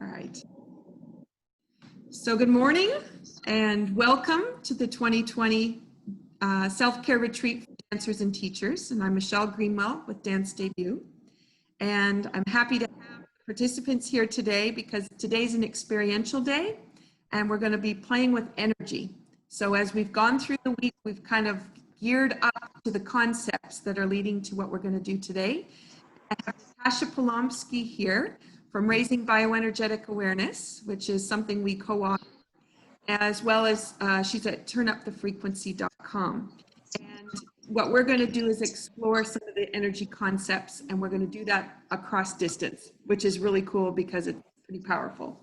All right. So good morning and welcome to the 2020 Self-Care Retreat for Dancers and Teachers. And I'm Michelle Greenwell with Dance Debut. And I'm happy to have participants here today because today's an experiential day and we're going to be playing with energy. So as we've gone through the week, we've kind of geared up to the concepts that are leading to what we're going to do today. I have Natasha Polomski here from Raising BioEnergetic Awareness, which is something we co-author, as well as she's at turnupthefrequency.com. And what we're going to do is explore some of the energy concepts, and we're going to do that across distance, which is really cool because it's pretty powerful.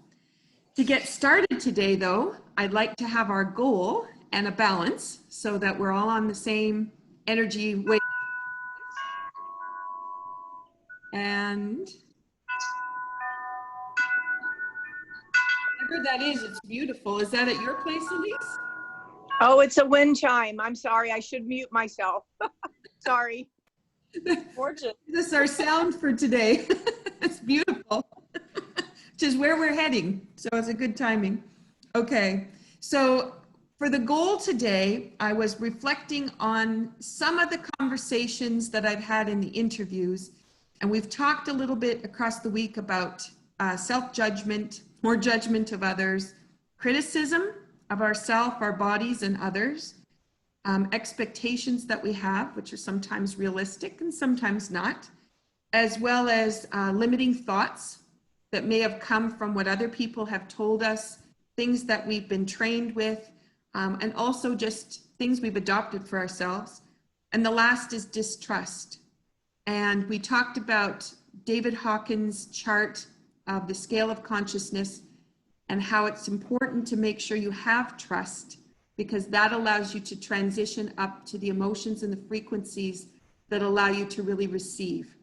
To get started today, though, I'd like to have our goal and a balance so that we're all on the same energy wave. And whatever that is, it's beautiful. Is that at your place, Elise? Oh, it's a wind chime. I'm sorry. I should mute myself. Sorry. Gorgeous. This is our sound for today. It's beautiful, which is where we're heading. So it's a good timing. Okay. So for the goal today, I was reflecting on some of the conversations that I've had in the interviews. And we've talked a little bit across the week about self-judgment, more judgment of others, criticism of ourselves, our bodies, and others, expectations that we have, which are sometimes realistic and sometimes not, as well as limiting thoughts that may have come from what other people have told us, things that we've been trained with, and also just things we've adopted for ourselves. And the last is distrust. And we talked about David Hawkins' chart of the scale of consciousness and how it's important to make sure you have trust because that allows you to transition up to the emotions and the frequencies that allow you to really receive.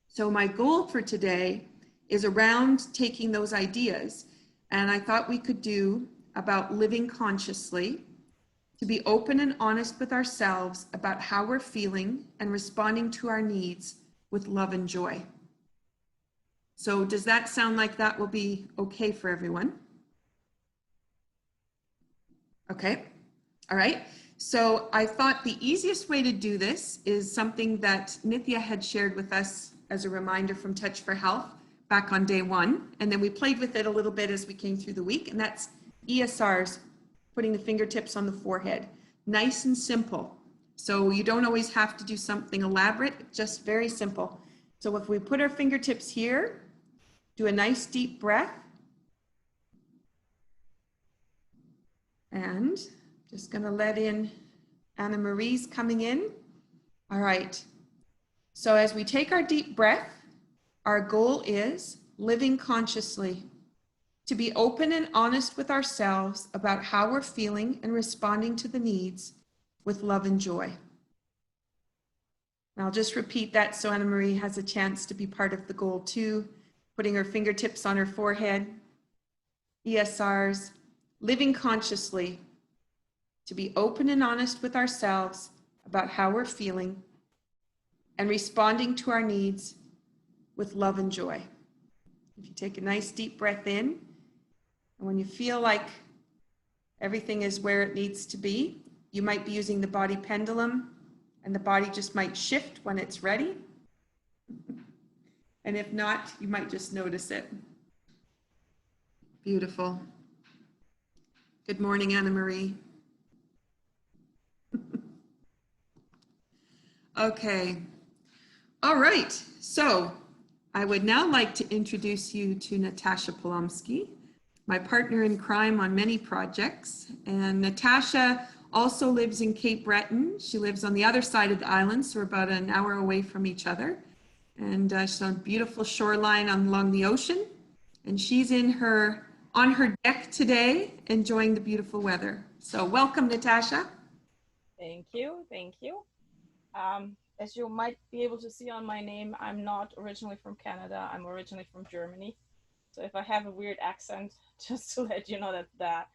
So my goal for today is around taking those ideas, and I thought we could do about living consciously, to be open and honest with ourselves about how we're feeling and responding to our needs with love and joy. So does that sound like that will be okay for everyone? Okay, all right. So I thought the easiest way to do this is something that Nithya had shared with us as a reminder from Touch for Health back on day one. And then we played with it a little bit as we came through the week, and that's ESRs, putting the fingertips on the forehead. Nice and simple. So you don't always have to do something elaborate, just very simple. So if we put our fingertips here, do a nice deep breath. And just gonna let in Anna Marie's coming in. All right. So as we take our deep breath, our goal is living consciously, to be open and honest with ourselves about how we're feeling and responding to the needs with love and joy. And I'll just repeat that so Anna Marie has a chance to be part of the goal too. Putting her fingertips on her forehead, ESRs, living consciously, to be open and honest with ourselves about how we're feeling and responding to our needs with love and joy. If you take a nice deep breath in, and when you feel like everything is where it needs to be, you might be using the body pendulum, and the body just might shift when it's ready. And if not, you might just notice it. Beautiful. Good morning, Anna Marie. Okay. All right. So I would now like to introduce you to Natasha Polomski, my partner in crime on many projects. And Natasha also lives in Cape Breton. She lives on the other side of the island, so we're about an hour away from each other. And she's on a beautiful shoreline along the ocean. And she's on her deck today, enjoying the beautiful weather. So welcome, Natasha. Thank you, thank you. As you might be able to see on my name, I'm not originally from Canada. I'm originally from Germany. So if I have a weird accent, just to let you know that.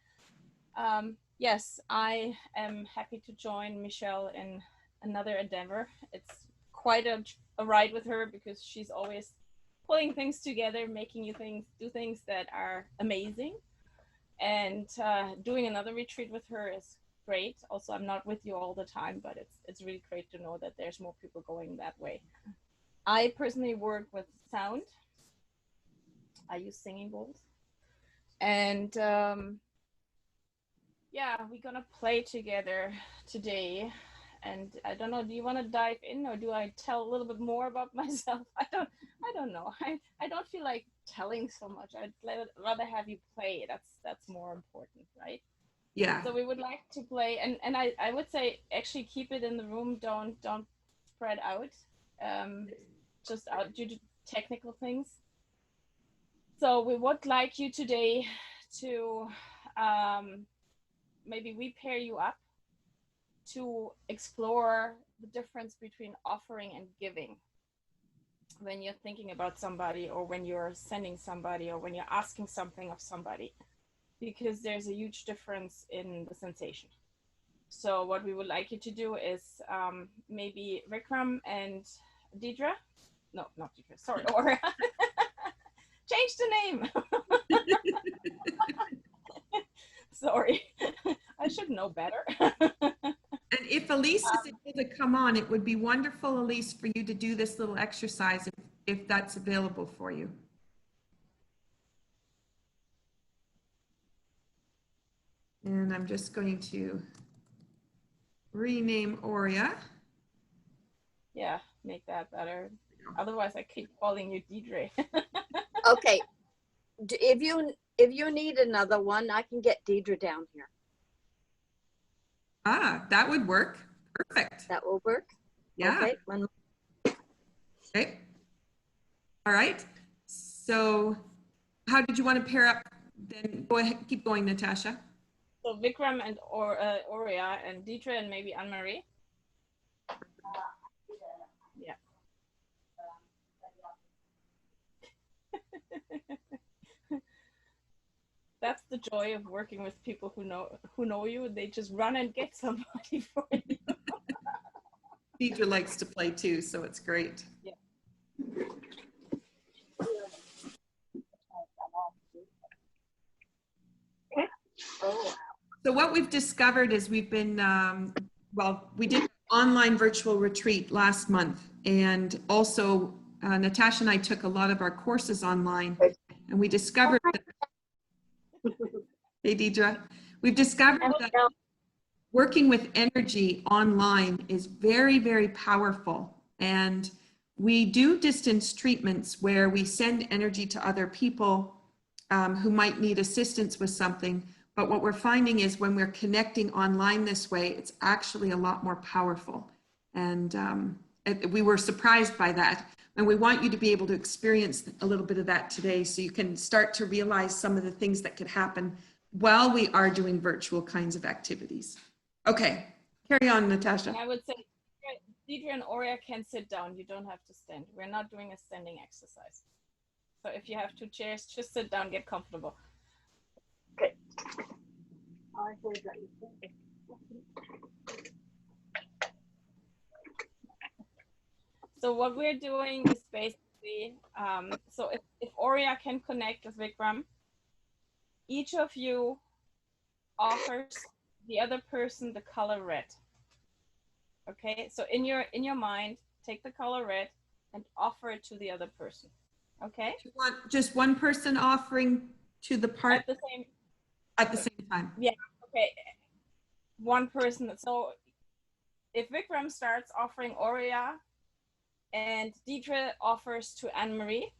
Yes, I am happy to join Michelle in another endeavor. It's quite a ride with her because she's always pulling things together, making you do things that are amazing. And doing another retreat with her is great. Also, I'm not with you all the time, but it's really great to know that there's more people going that way. I personally work with sound. I use singing bowls. And yeah, we're gonna play together today. And I don't know, do you want to dive in, or do I tell a little bit more about myself? I don't know. I don't feel like telling so much. I'd rather have you play. That's more important, right? Yeah. So we would like to play, and I would say actually keep it in the room. Don't spread out, just out due to technical things. So we would like you today to maybe we pair you up to explore the difference between offering and giving when you're thinking about somebody, or when you're sending somebody, or when you're asking something of somebody, because there's a huge difference in the sensation. So what we would like you to do is maybe Vikram and Deidre, no, not Deidre, sorry, or change the name. Sorry, I should know better. And if Elise is able to come on, it would be wonderful, Elise, for you to do this little exercise if that's available for you. And I'm just going to rename Aurea. Yeah, make that better. Otherwise, I keep calling you Deidre. Okay, if you need another one, I can get Deidre down here. Ah, that would work. Perfect. That will work. Yeah. Okay. Okay. All right. So how did you want to pair up? Then go ahead, keep going, Natasha. So Vikram and Aurea and Deidre and maybe Anne-Marie. Yeah. That's the joy of working with people who know you. They just run and get somebody for you. Deidre likes to play too, so it's great. Yeah. Okay. Oh. So what we've discovered is we've been, well, we did an online virtual retreat last month, and also Natasha and I took a lot of our courses online, and we discovered that, hey Deidre, we've discovered that working with energy online is very, very powerful. And we do distance treatments where we send energy to other people who might need assistance with something. But what we're finding is when we're connecting online this way, it's actually a lot more powerful. And we were surprised by that. And we want you to be able to experience a little bit of that today, so you can start to realize some of the things that could happen while we are doing virtual kinds of activities. Okay, carry on, Natasha. And I would say Deidre and Aurea can sit down. You don't have to stand. We're not doing a standing exercise. So if you have two chairs, just sit down, get comfortable. Okay. So what we're doing is basically, so if Aurea can connect with Vikram, each of you offers the other person the color red. Okay, so in your mind, take the color red and offer it to the other person. Okay. Do you want just one person offering to the part At the same time? Yeah. Okay. One person. So if Vikram starts offering Aurea and Deidre offers to Anne-Marie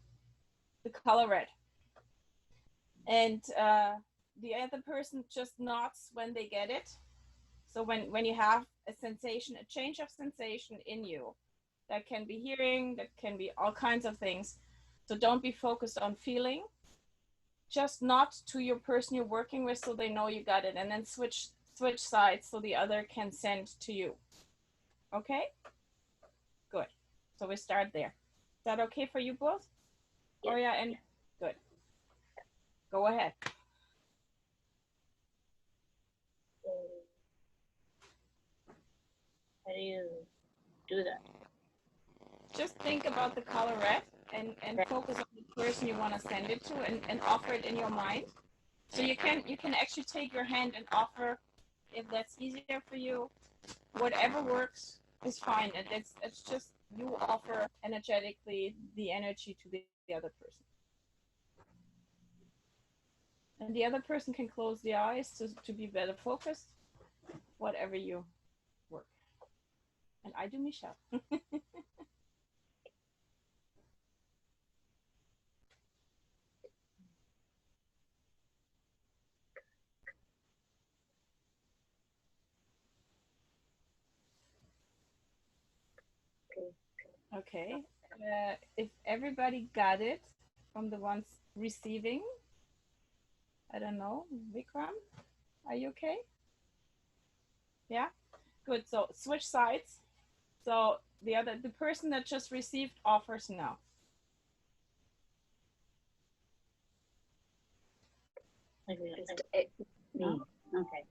the color red, and the other person just nods when they get it. So when you have a sensation, a change of sensation in you, that can be hearing, that can be all kinds of things. So don't be focused on feeling, just nod to your person you're working with so they know you got it, and then switch sides so the other can send to you. Okay? Good. So we start there. Is that okay for you both? Yes. Aurea and good. Go ahead. How do you do that? Just think about the color red, and focus on the person you want to send it to, and offer it in your mind. So you can actually take your hand and offer, if that's easier for you. Whatever works is fine. And it's just you offer energetically the energy to the other person. And the other person can close the eyes to be better focused, whatever you work. And I do Michelle. Okay. If everybody got it from the ones receiving, I don't know, Vikram, are you okay? Yeah, good. So switch sides. So the person that just received offers now. Me. Okay.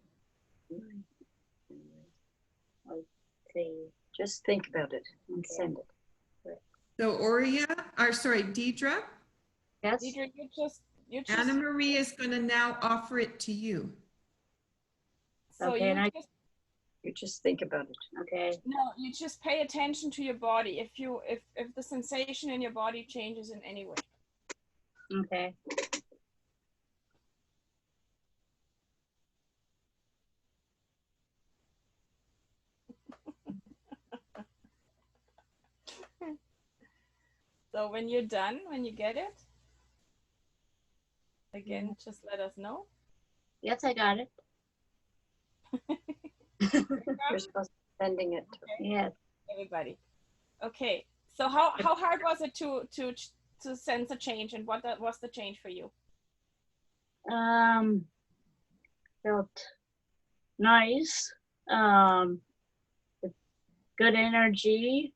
Okay. Just think about it and send it. So Deidre, Yes. Deidre, you just Anna Marie is going to now offer it to you. so Okay, you just think about it. Okay. no, you just pay attention to your body. If the sensation in your body changes in any way. Okay. So when you're done, when you get it, again, just let us know. Yes, I got it. You're supposed to be sending it. Okay. Yes. Everybody. Okay. So how hard was it to sense a change, and what was the change for you? Felt nice. With good energy,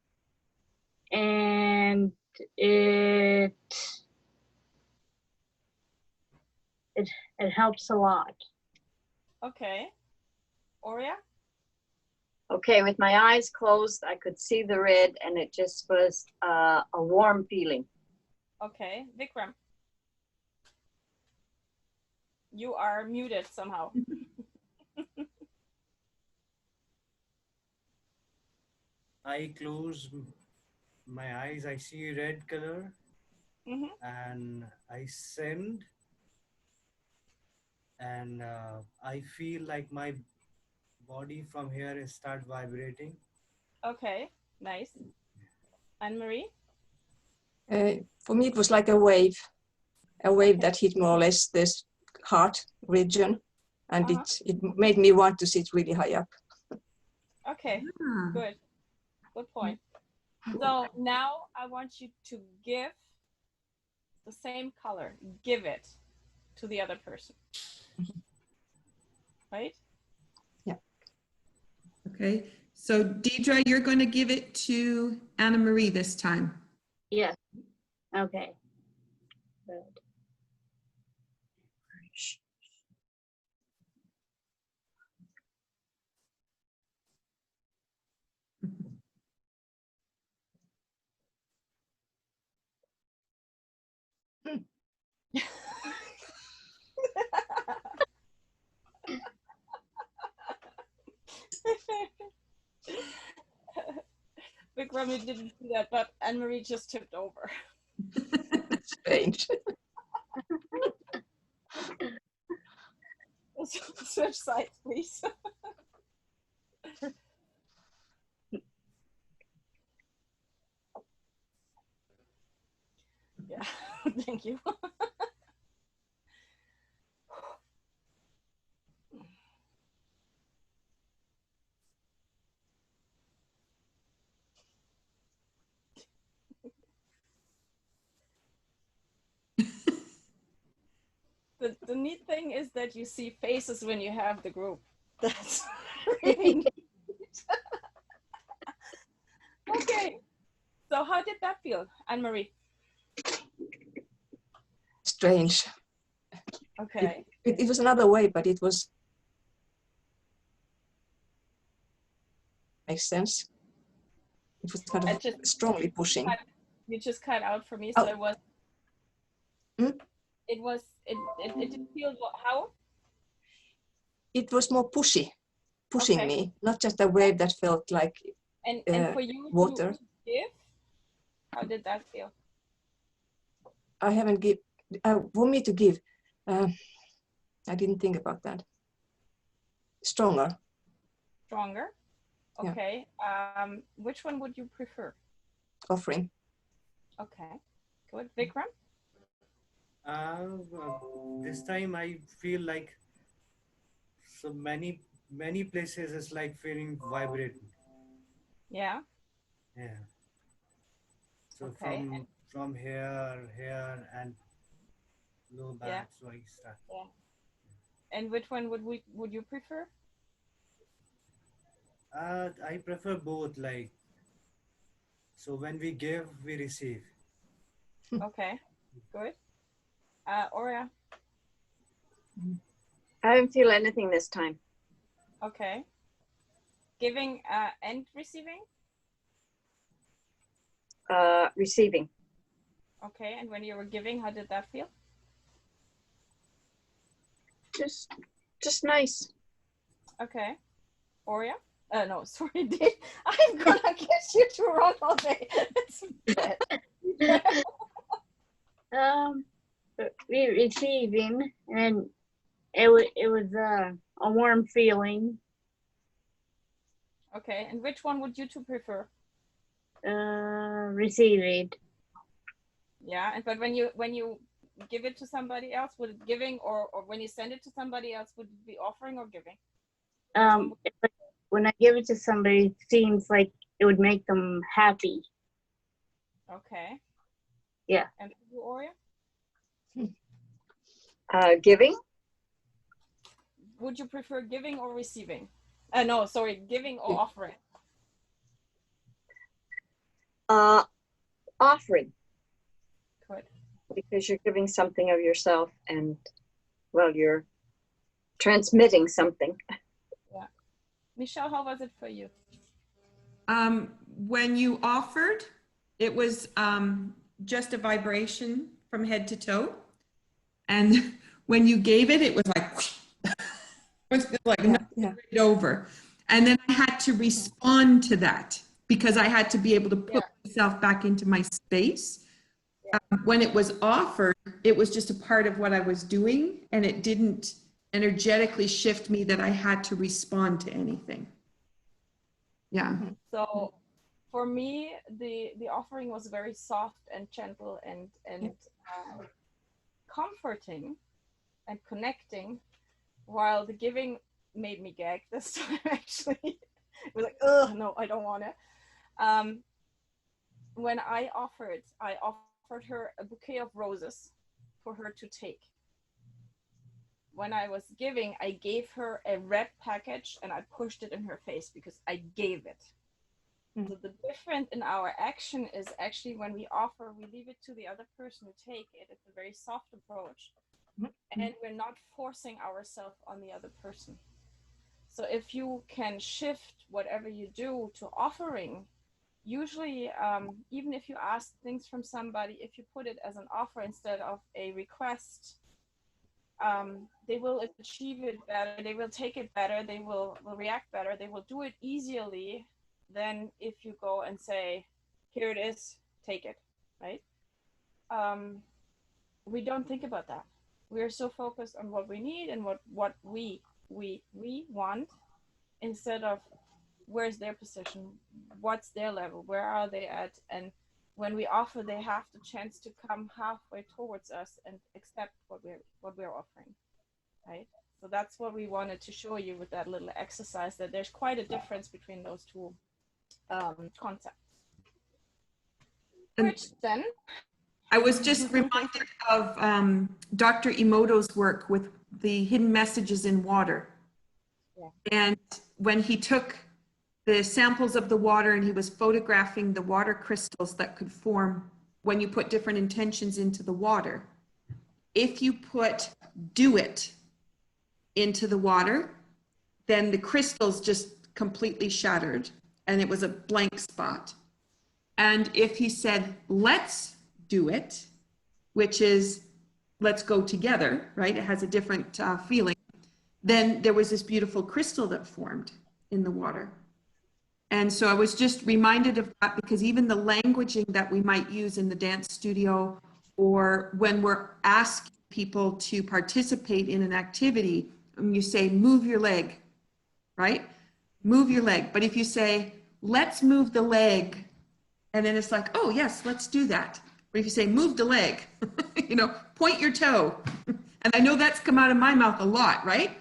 and it helps a lot. Okay. Oria? Okay, with my eyes closed, I could see the red, and it just was a warm feeling. Okay. Vikram? You are muted somehow. I close my eyes, I see red color, and I send, and I feel like my body from here is start vibrating. Okay, nice. Anne-Marie? For me, it was like a wave that hit more or less this heart region, and it made me want to sit really high up. Okay, good. Good point. So now I want you to give the same color, give it to the other person. Right? Yeah. Okay. So Deidre, you're going to give it to Anna Marie this time. Yes. Okay. Good. Vikram, you didn't see that, but Anne-Marie just tipped over. Strange. Switch sides, please. Yeah, thank you. The neat thing is that you see faces when you have the group. That's really neat. Okay, so how did that feel, Anne-Marie? Strange. Okay. It was another way, but it was makes sense. It was kind of just strongly pushing. You just cut out for me, so Oh. it was. Hmm? It didn't feel how? It was more pushing Okay. me, not just a wave that felt like And for you water. to give, how did that feel? I haven't give. For me to give, I didn't think about that. Stronger. Stronger? Yeah. Okay. Which one would you prefer? Offering. Okay. Good. Vikram? This time I feel like so many places is like feeling vibrating. Yeah. Yeah. So Okay. from here and low back. Yeah. So I start. Yeah. And which one would you prefer? I prefer both. Like so when we give, we receive. Okay. Good. Oria? I didn't feel anything this time. Okay. Giving and receiving? Receiving. Okay. And when you were giving, how did that feel? Just nice. Okay. Oria? No, sorry, Dave. I'm gonna get you to wrong all day. It's bad. Receiving, and it was a warm feeling. Okay. And which one would you two prefer? Receiving. Yeah. And but when you give it to somebody else, would it giving, or when you send it to somebody else, would it be offering or giving? When I give it to somebody, it seems like it would make them happy. Okay. Yeah. And you, Oria? Giving. Would you prefer giving or receiving? No, sorry, giving or offering? Offering, Good. because you're giving something of yourself, and well, you're transmitting something. Yeah. Michelle, how was it for you? When you offered, it was just a vibration from head to toe. And when you gave it, it was like, it was like right over. And then I had to respond to that because I had to be able to put myself back into my space. When it was offered, it was just a part of what I was doing, and it didn't energetically shift me that I had to respond to anything. Yeah. So for me, the offering was very soft and gentle and comforting and connecting, while the giving made me gag this time. Actually, it was like, ugh, no, I don't want to. When I offered her a bouquet of roses for her to take. When I was giving, I gave her a red package and I pushed it in her face because I gave it. Mm-hmm. So the difference in our action is actually when we offer, we leave it to the other person to take it. It's a very soft approach. Mm-hmm. And we're not forcing ourselves on the other person. So if you can shift whatever you do to offering, usually, even if you ask things from somebody, if you put it as an offer instead of a request, they will achieve it better, they will take it better, they will react better, they will do it easily than if you go and say, here it is, take it, right? We don't think about that. We are so focused on what we need and what we want, instead of where's their position, what's their level, where are they at. And when we offer, they have the chance to come halfway towards us and accept what we're offering, right? So that's what we wanted to show you with that little exercise, that there's quite a difference between those two concepts. Which then, I was just reminded of Dr. Emoto's work with the hidden messages in water. Yeah. And when he took the samples of the water and he was photographing the water crystals that could form when you put different intentions into the water. If you put "do it" into the water, then the crystals just completely shattered and it was a blank spot. And if he said, let's do it, which is let's go together, right? It has a different feeling. Then there was this beautiful crystal that formed in the water. And so I was just reminded of that, because even the languaging that we might use in the dance studio, or when we're asking people to participate in an activity, you say, move your leg, right? Move your leg. But if you say, let's move the leg, and then it's like, oh yes, let's do that. Or if you say, move the leg, you know, point your toe. And I know that's come out of my mouth a lot, right?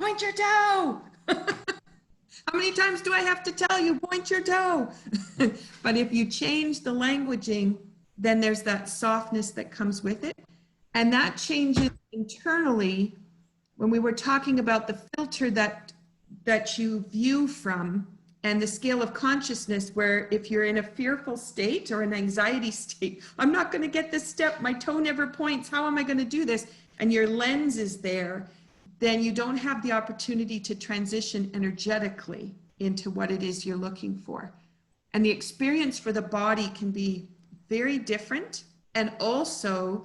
Point your toe. How many times do I have to tell you, point your toe? But if you change the languaging, then there's that softness that comes with it. And that changes internally. When we were talking about the filter that you view from, and the scale of consciousness, where if you're in a fearful state or an anxiety state, I'm not going to get this step, my toe never points, how am I going to do this? And your lens is there, then you don't have the opportunity to transition energetically into what it is you're looking for. And the experience for the body can be very different, and also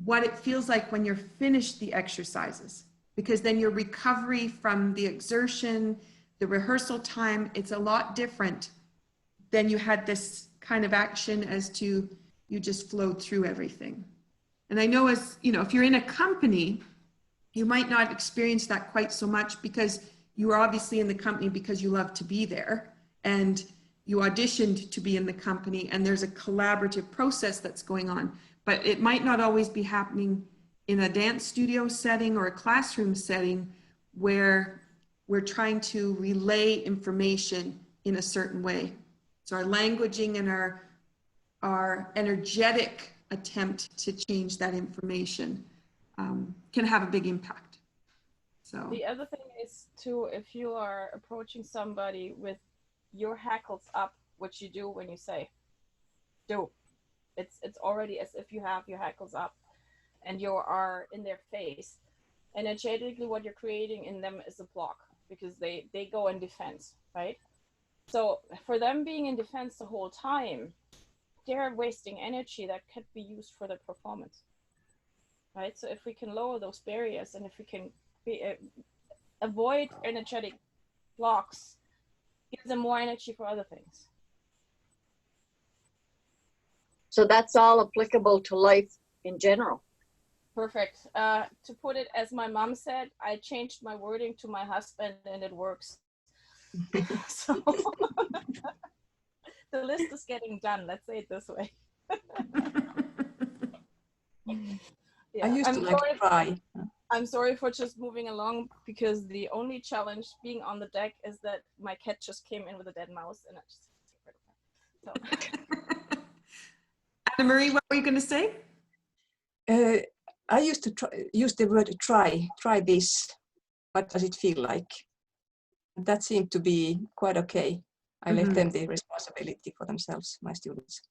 what it feels like when you're finished the exercises, because then your recovery from the exertion, the rehearsal time, it's a lot different than you had this kind of action as to you just flowed through everything. And I know, as you know, if you're in a company, you might not experience that quite so much, because you are obviously in the company because you love to be there, and you auditioned to be in the company, and there's a collaborative process that's going on. But it might not always be happening in a dance studio setting or a classroom setting, where we're trying to relay information in a certain way. So our languaging and our energetic attempt to change that information can have a big impact. So the other thing is too, if you are approaching somebody with your hackles up, which you do when you say do, it's already as if you have your hackles up and you are in their face. Energetically, what you're creating in them is a block, because they go in defense, right? So for them being in defense the whole time, they're wasting energy that could be used for their performance, right? So if we can lower those barriers, and if we can avoid energetic blocks, give them more energy for other things. So that's all applicable to life in general. Perfect. To put it as my mom said, I changed my wording to my husband and it works. So the list is getting done, let's say it this way. Yeah. I used to like to cry. I'm sorry for just moving along, because the only challenge being on the deck is that my cat just came in with a dead mouse, and I just get rid of her. So. Anna Marie, what were you going to say? I used to use the word try this. What does it feel like? That seemed to be quite okay. I left them the responsibility for themselves, my students.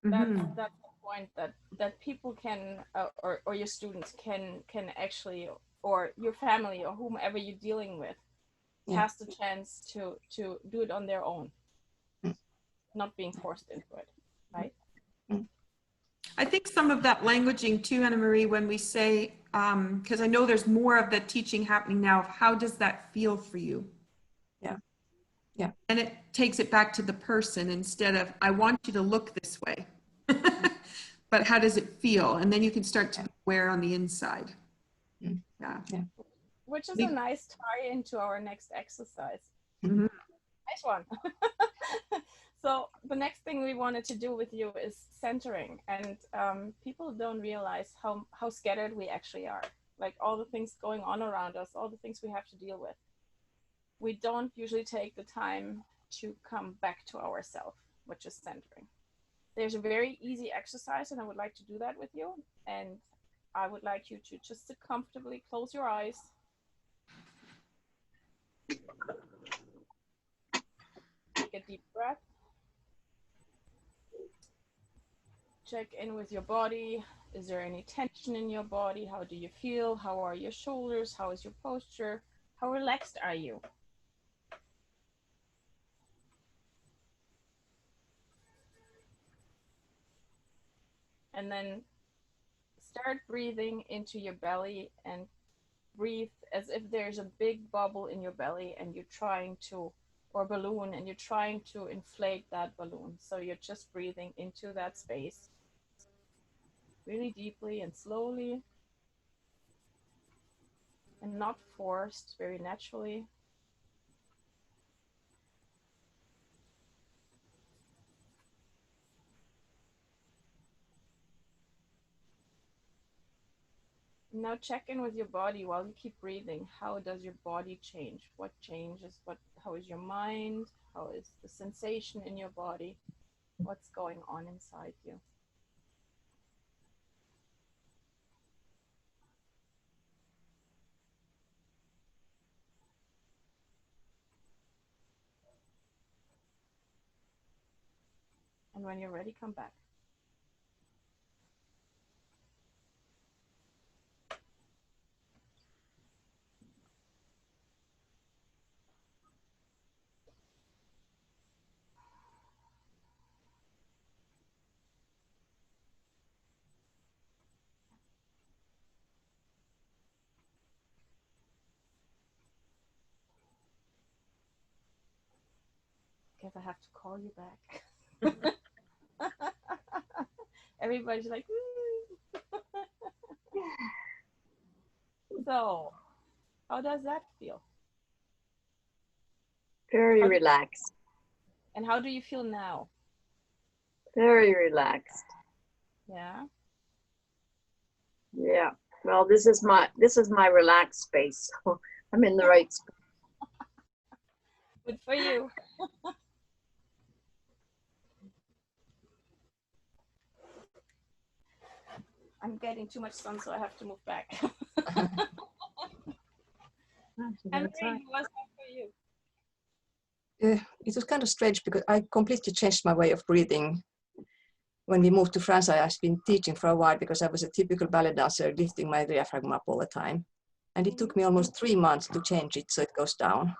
That's the point, that people can, or your students can actually, or your family, or whomever you're dealing with, has the chance to do it on their own, not being forced into it, right? I think some of that languaging too, Anna Marie, when we say, because I know there's more of the teaching happening now, of how does that feel for you? Yeah. And it takes it back to the person, instead of, I want you to look this way, but how does it feel? And then you can start to be aware on the inside. Yeah. Which is a nice tie into our next exercise. Mm-hmm. Nice one. So the next thing we wanted to do with you is centering, and people don't realize how scattered we actually are. Like all the things going on around us, all the things we have to deal with. We don't usually take the time to come back to ourselves, which is centering. There's a very easy exercise, and I would like to do that with you. And I would like you to just sit comfortably, close your eyes. Take a deep breath. Check in with your body. Is there any tension in your body? How do you feel? How are your shoulders? How is your posture? How relaxed are you? and then start breathing into your belly and breathe as if there's a big bubble in your belly and you're trying to, or balloon, and you're trying to inflate that balloon. So you're just breathing into that space really deeply and slowly and not forced, very naturally. Now check in with your body while you keep breathing. How does your body change? What changes? How is your mind? How is the sensation in your body? What's going on inside you? And when you're ready, come back. Guess I have to call you back. Everybody's like, so how does that feel? Very relaxed. And how do you feel now? Very relaxed. Yeah. Yeah. Well, this is my relaxed space. So I'm in the right space. Good for you. I'm getting too much sun, so I have to move back. And how was that for you? It was kind of strange because I completely changed my way of breathing. When we moved to France, I've been teaching for a while because I was a typical ballet dancer, lifting my diaphragm up all the time. And it took me almost 3 months to change it so it goes down.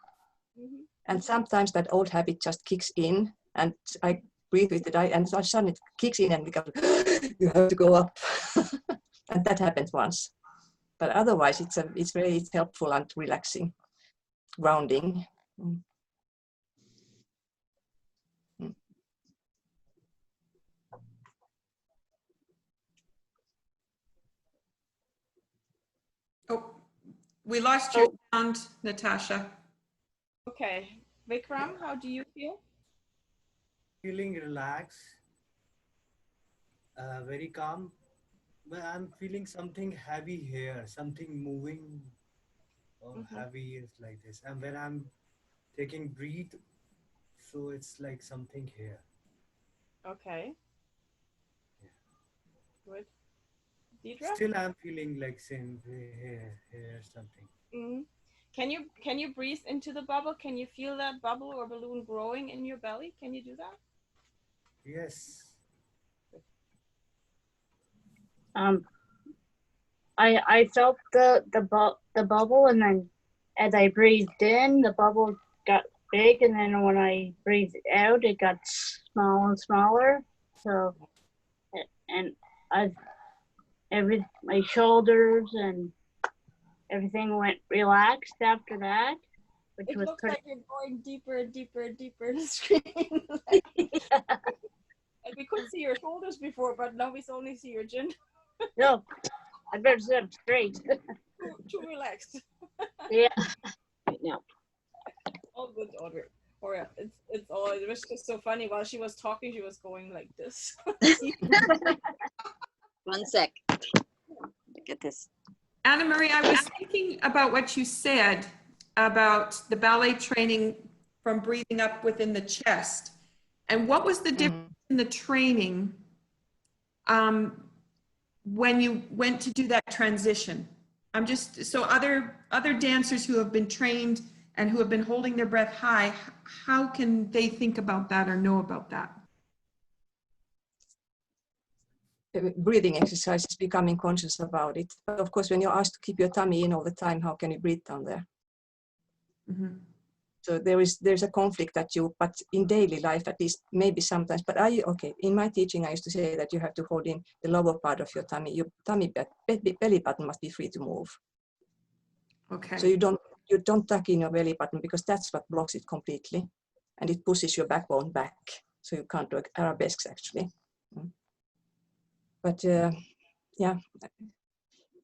And sometimes that old habit just kicks in and I breathe with it and suddenly it kicks in and becomes, you have to go up. And that happened once. But otherwise it's very helpful and relaxing, grounding. Oh, we lost your sound, Natasha. Okay. Vikram, how do you feel? Feeling relaxed, very calm, but I'm feeling something heavy here, something moving or heavy is like this. And when I'm taking breathe, so it's like something here. Okay. Good. Deidre? Still I'm feeling like same here, something. Can you breathe into the bubble? Can you feel that bubble or balloon growing in your belly? Can you do that? Yes. I felt the bubble, and then as I breathed in, the bubble got big, and then when I breathed out, it got smaller and smaller. So, and my shoulders and everything went relaxed after that, which it was looks pretty. like you're going deeper and deeper and deeper in the screen. And we could see your shoulders before, but now we only see your chin. No, I better sit up straight. Too relaxed. Yeah. No. All good, Audrey. Or it's all. It was just so funny. While she was talking, she was going like this. 1 sec. Look at this. Anna Marie, I was thinking about what you said about the ballet training from breathing up within the chest. And what was the difference in the training when you went to do that transition? I'm just, so other dancers who have been trained and who have been holding their breath high, how can they think about that or know about that? Breathing exercises, becoming conscious about it. But of course, when you're asked to keep your tummy in all the time, how can you breathe down there? So there's a conflict that but in daily life, at least maybe sometimes, but in my teaching, I used to say that you have to hold in the lower part of your tummy, belly button must be free to move. Okay. So you don't tuck in your belly button, because that's what blocks it completely. And it pushes your backbone back. So you can't do arabesques actually. But yeah,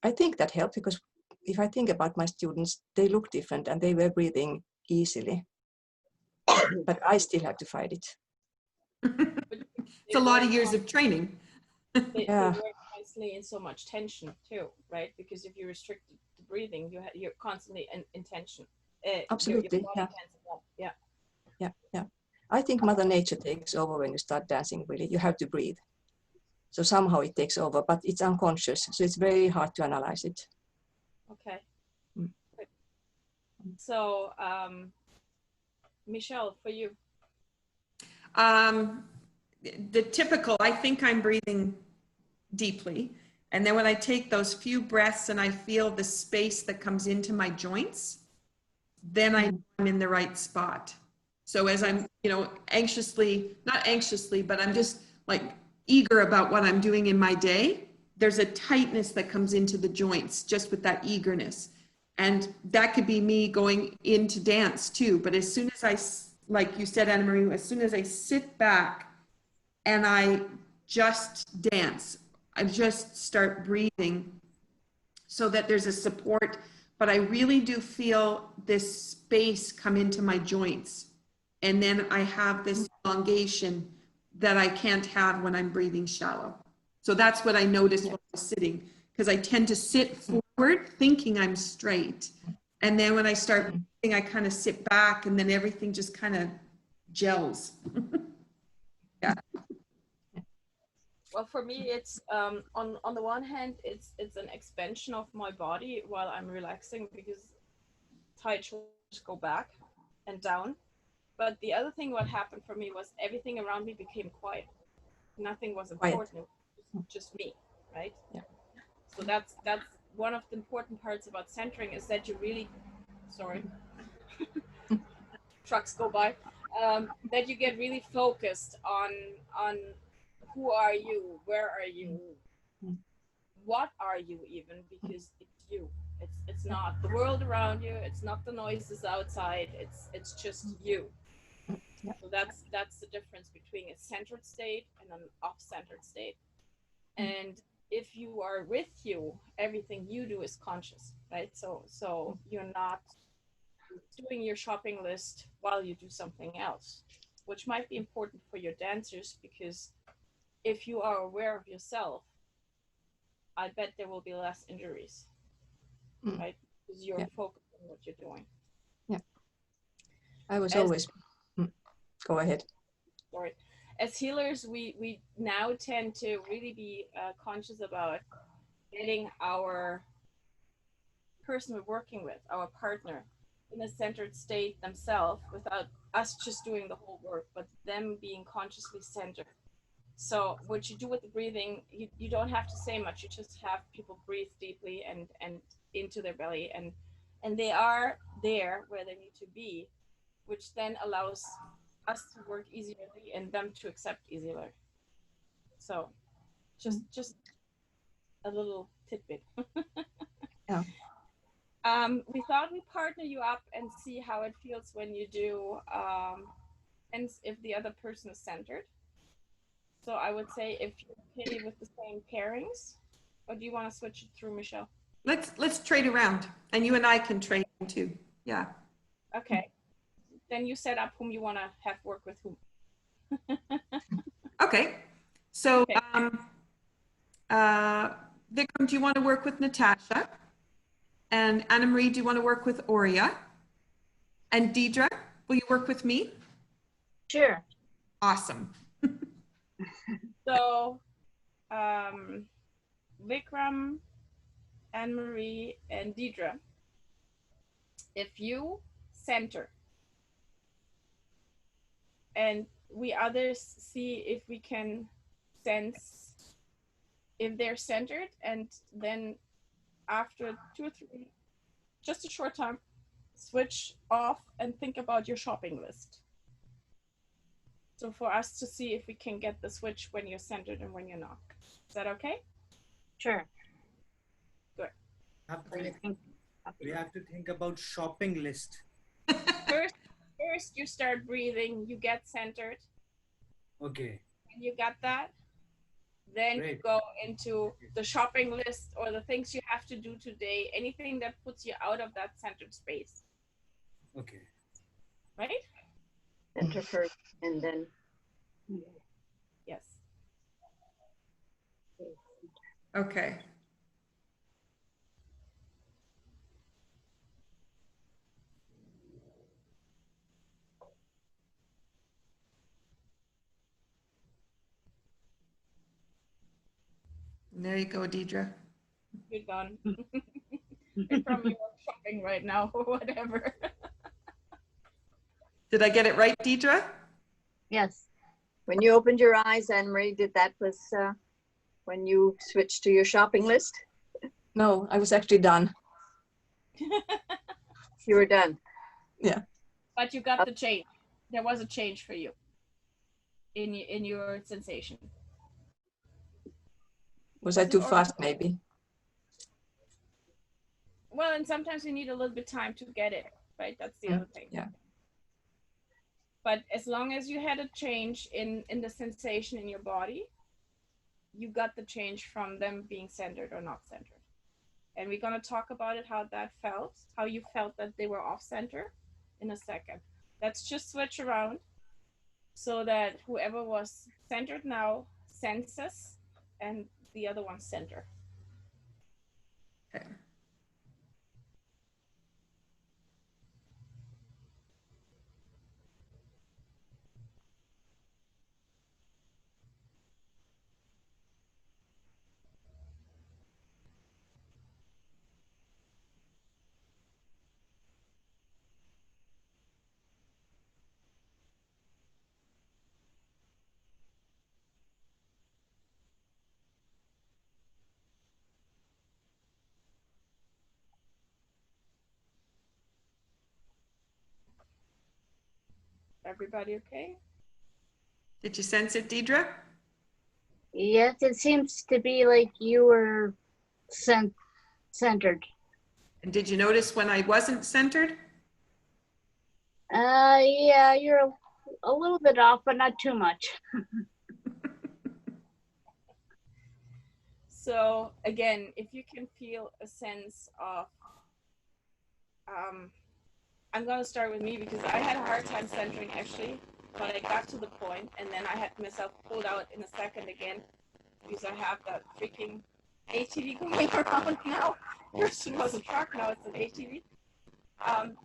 I think that helped, because if I think about my students, they look different and they were breathing easily. But I still have to fight it. It's a lot of years of training. They Yeah. work constantly in so much tension too, right? Because if you restrict the breathing, you're constantly in tension. Absolutely, your body tenses up. Yeah. Yeah. I think Mother Nature takes over when you start dancing, really. You have to breathe. So somehow it takes over, but it's unconscious. So it's very hard to analyze it. Okay. Mm. Good. So, Michelle, for you. The typical, I think I'm breathing deeply. And then when I take those few breaths and I feel the space that comes into my joints, then I know I'm in the right spot. So as I'm, not anxiously, but I'm just like eager about what I'm doing in my day, there's a tightness that comes into the joints just with that eagerness. And that could be me going into dance too. But as soon as like you said, Anna Marie, as soon as I sit back and I just dance, I just start breathing so that there's a support, but I really do feel this space come into my joints. And then I have this elongation that I can't have when I'm breathing shallow. So that's what I noticed when I was sitting, because I tend to sit forward thinking I'm straight. And then when I start breathing, I kind of sit back and then everything just kind of gels. Yeah. Well, for me, it's on the one hand, it's an expansion of my body while I'm relaxing, because tight shoulders go back and down. But the other thing, what happened for me was everything around me became quiet. Nothing was important. It was just me, right? Yeah. So that's one of the important parts about centering, is that you really, sorry, trucks go by, that you get really focused on who are you, where are you, what are you even, because it's you. It's not the world around you, it's not the noises outside, it's just you. So that's the difference between a centered state and an off-centered state. And if you are with you, everything you do is conscious, right? So you're not doing your shopping list while you do something else, which might be important for your dancers, because if you are aware of yourself, I bet there will be less injuries, right? Because you're focused on what you're doing. Yeah. I was always, go ahead. Sorry. As healers, we now tend to really be conscious about getting our person we're working with, our partner, in a centered state themselves, without us just doing the whole work, but them being consciously centered. So what you do with the breathing, you don't have to say much. You just have people breathe deeply and into their belly, and they are there where they need to be, which then allows us to work easier and them to accept easier. So just a little tidbit. Yeah. We thought we'd partner you up and see how it feels when you do, and if the other person is centered. So I would say, if you're okay with the same pairings, or do you want to switch it through, Michelle? Let's trade around, and you and I can trade too. Yeah. Okay. Then you set up whom you want to have work with whom. Okay. So, Okay. Vikram, do you want to work with Natasha? And Anna Marie, do you want to work with Aurea? And Deidre, will you work with me? Sure. Awesome. So, Vikram, Anne Marie, and Deidre, if you center, and we others see if we can sense if they're centered, and then after 2 or 3, just a short time, switch off and think about your shopping list. So for us to see if we can get the switch when you're centered and when you're not. Is that okay? Sure. Good. We have to think about shopping list. First you start breathing, you get centered. Okay. And you got that? Then Great. you go into the shopping list or the things you have to do today, anything that puts you out of that centered space. Okay. Right? Center first, and then Yes. Okay. And there you go, Deidre. You're done. You're probably shopping right now or whatever. Did I get it right, Deidre? Yes. when you opened your eyes, Anne Marie, that was when you switched to your shopping list? No, I was actually done. You were done. Yeah. But you got the change. There was a change for you in your sensation. Was I too fast, maybe? Well, and sometimes you need a little bit time to get it, right? That's the other thing. Yeah. But as long as you had a change in the sensation in your body, you got the change from them being centered or not centered. And we're going to talk about it, how that felt, how you felt that they were off center in a second. Let's just switch around so that whoever was centered now senses and the other one center. Okay. Everybody okay? Did you sense it, Deidre? Yes, it seems to be like you were centered. And did you notice when I wasn't centered? Yeah, you're a little bit off, but not too much. So again, if you can feel a sense of, I'm going to start with me because I had a hard time centering actually, but I got to the point and then I had myself pulled out in a second again because I have that freaking ATV going around now. First it was a truck, now it's an ATV.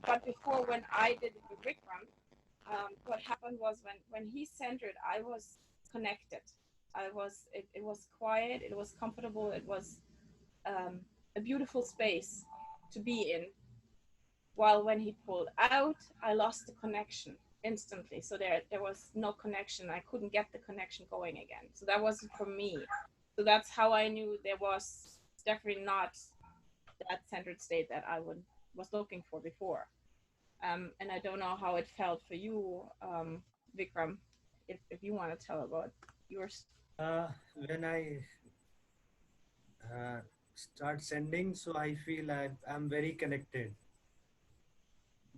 But before, when I did it with Vikram, what happened was when he centered, I was connected. It was quiet, it was comfortable, it was a beautiful space to be in. While when he pulled out, I lost the connection instantly. So there was no connection. I couldn't get the connection going again. So that wasn't for me. So that's how I knew there was definitely not that centered state that I was looking for before. And I don't know how it felt for you, Vikram, if you want to tell about yours. When I start sending, so I feel I'm very connected.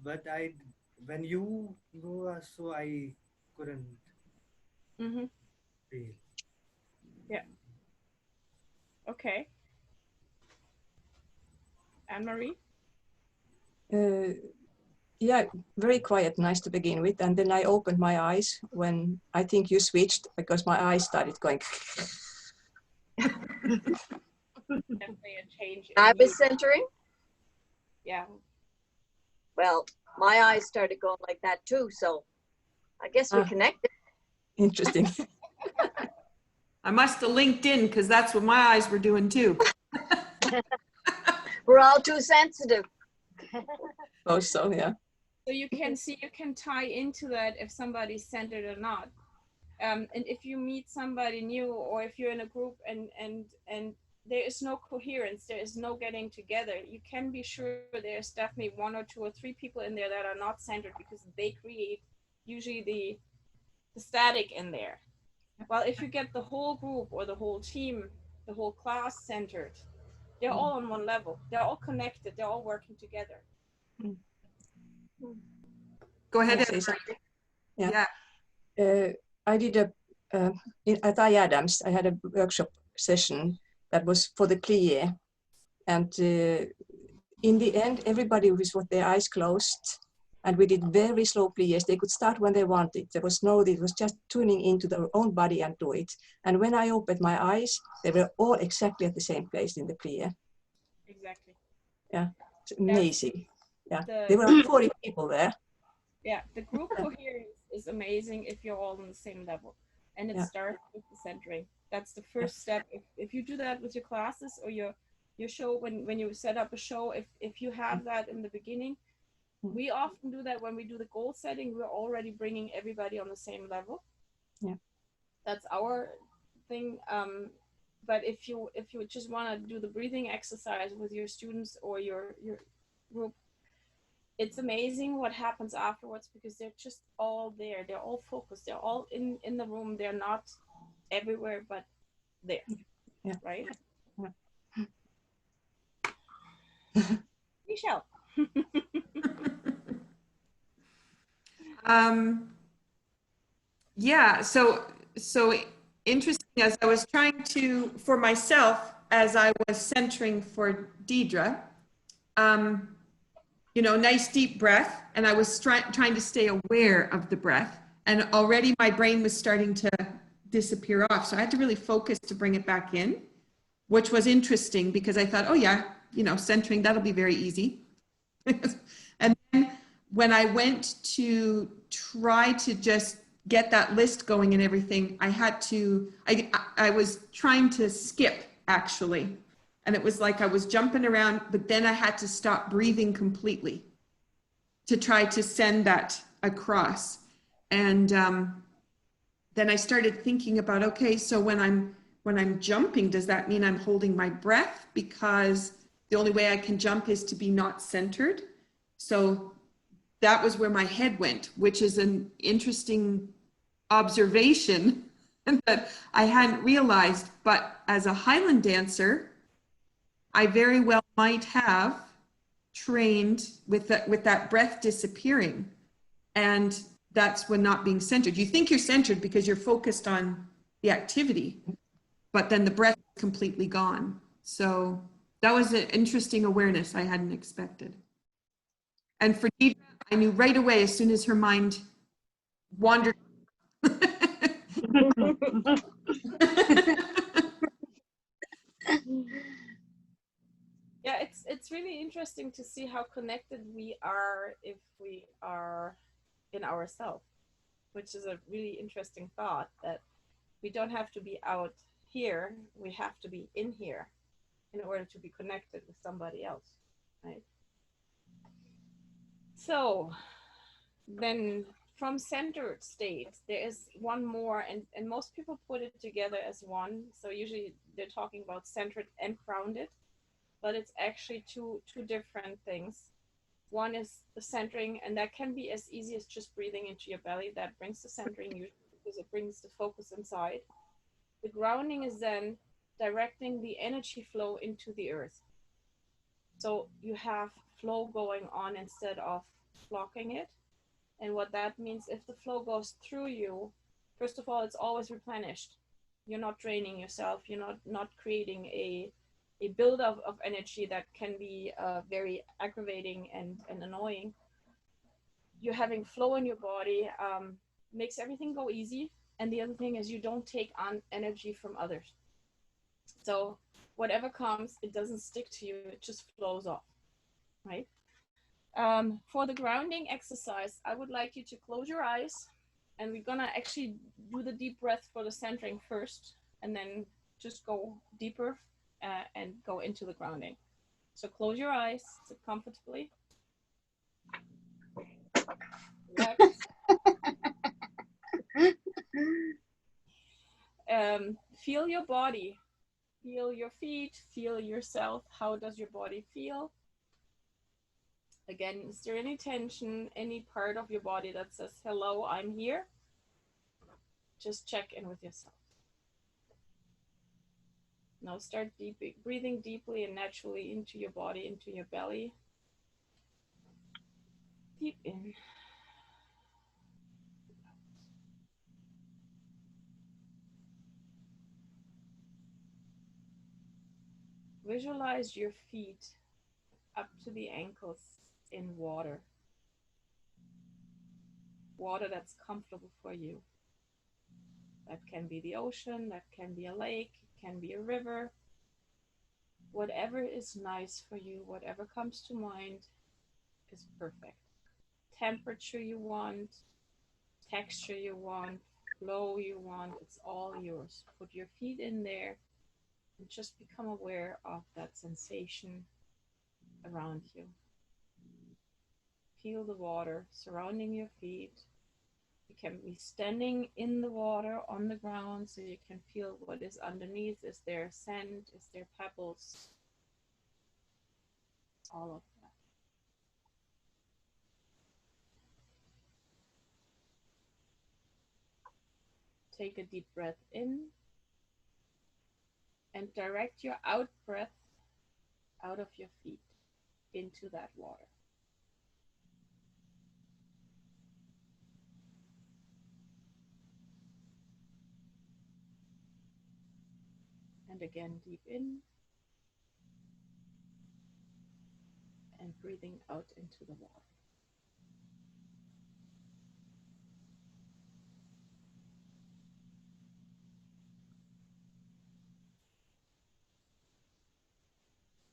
But when you go, so I couldn't feel. Yeah. Okay. Anne-Marie? Yeah, very quiet, nice to begin with. And then I opened my eyes when I think you switched because my eyes started going. Definitely a change. I was centering. Yeah. Well, my eyes started going like that too. So I guess we connected. Interesting. I must have linked in because that's what my eyes were doing too. We're all too sensitive. Oh, so yeah. So you can see, you can tie into that if somebody's centered or not. And if you meet somebody new or if you're in a group and there is no coherence, there is no getting together, you can be sure there's definitely 1 or 2 or 3 people in there that are not centered, because they create usually the static in there. Well, if you get the whole group or the whole team, the whole class centered, they're all on one level, they're all connected, they're all working together. Go Can I ahead. say something? Yeah. I did at IADAMS, I had a workshop session that was for the plie. And in the end, everybody was with their eyes closed. And we did very slow plies. They could start when they wanted. There was no, it was just tuning into their own body and do it. And when I opened my eyes, they were all exactly at the same place in the plie. Exactly. Yeah, it's amazing. Yeah, The, there were like 40 people there. yeah, the group coherence is amazing if you're all on the same level. And it starts with the centering. That's the first step. If you do that with your classes or your show, when you set up a show, if you have that in the beginning, we often do that when we do the goal setting. We're already bringing everybody on the same level. Yeah, that's our thing. But if you just want to do the breathing exercise with your students or your group, it's amazing what happens afterwards, because they're just all there. They're all focused. They're all in the room. They're not everywhere, but there. Yeah. Right? Yeah. Michelle. Yeah, so interesting. As I was trying to, for myself, as I was centering for Deidre, you know, nice deep breath, and I was trying to stay aware of the breath, and already my brain was starting to disappear off. So I had to really focus to bring it back in, which was interesting, because I thought, oh yeah, you know, centering, that'll be very easy. And then when I went to try to just get that list going and everything, I had to, I was trying to skip, actually. And it was like I was jumping around, but then I had to stop breathing completely to try to send that across. And then I started thinking about, okay, so when I'm jumping, does that mean I'm holding my breath? Because the only way I can jump is to be not centered. So that was where my head went, which is an interesting observation that I hadn't realized. But as a Highland dancer, I very well might have trained with that breath disappearing. And that's when not being centered. You think you're centered because you're focused on the activity, but then the breath is completely gone. So that was an interesting awareness I hadn't expected. And for Deidre, I knew right away as soon as her mind wandered. Yeah, it's really interesting to see how connected we are if we are in ourselves, which is a really interesting thought, that we don't have to be out here, we have to be in here in order to be connected with somebody else, right? So then from centered state, there is one more, and most people put it together as one. So usually they're talking about centered and grounded, but it's actually two different things. One is the centering, and that can be as easy as just breathing into your belly. That brings the centering usually, because it brings the focus inside. The grounding is then directing the energy flow into the earth. So you have flow going on instead of blocking it. And what that means, if the flow goes through you, first of all, it's always replenished. You're not draining yourself. You're not creating a buildup of energy that can be very aggravating and annoying. You're having flow in your body, makes everything go easy. And the other thing is you don't take on energy from others. So whatever comes, it doesn't stick to you, it just flows off, right? For the grounding exercise, I would like you to close your eyes, and we're gonna actually do the deep breath for the centering first, and then just go deeper and go into the grounding. So close your eyes, sit comfortably. Relax. Feel your body Feel your feet, feel yourself. How does your body feel? Again, is there any tension, any part of your body that says, hello, I'm here? Just check in with yourself. Now start breathing deeply and naturally into your body, into your belly. Deep in. Visualize your feet up to the ankles in water. Water that's comfortable for you. That can be the ocean, that can be a lake, it can be a river. Whatever is nice for you, whatever comes to mind is perfect. Temperature you want, texture you want, flow you want, it's all yours. Put your feet in there and just become aware of that sensation around you. Feel the water surrounding your feet. You can be standing in the water on the ground so you can feel what is underneath. Is there sand? Is there pebbles? All of that. Take a deep breath in and direct your out breath out of your feet into that water. And again, deep in and breathing out into the water.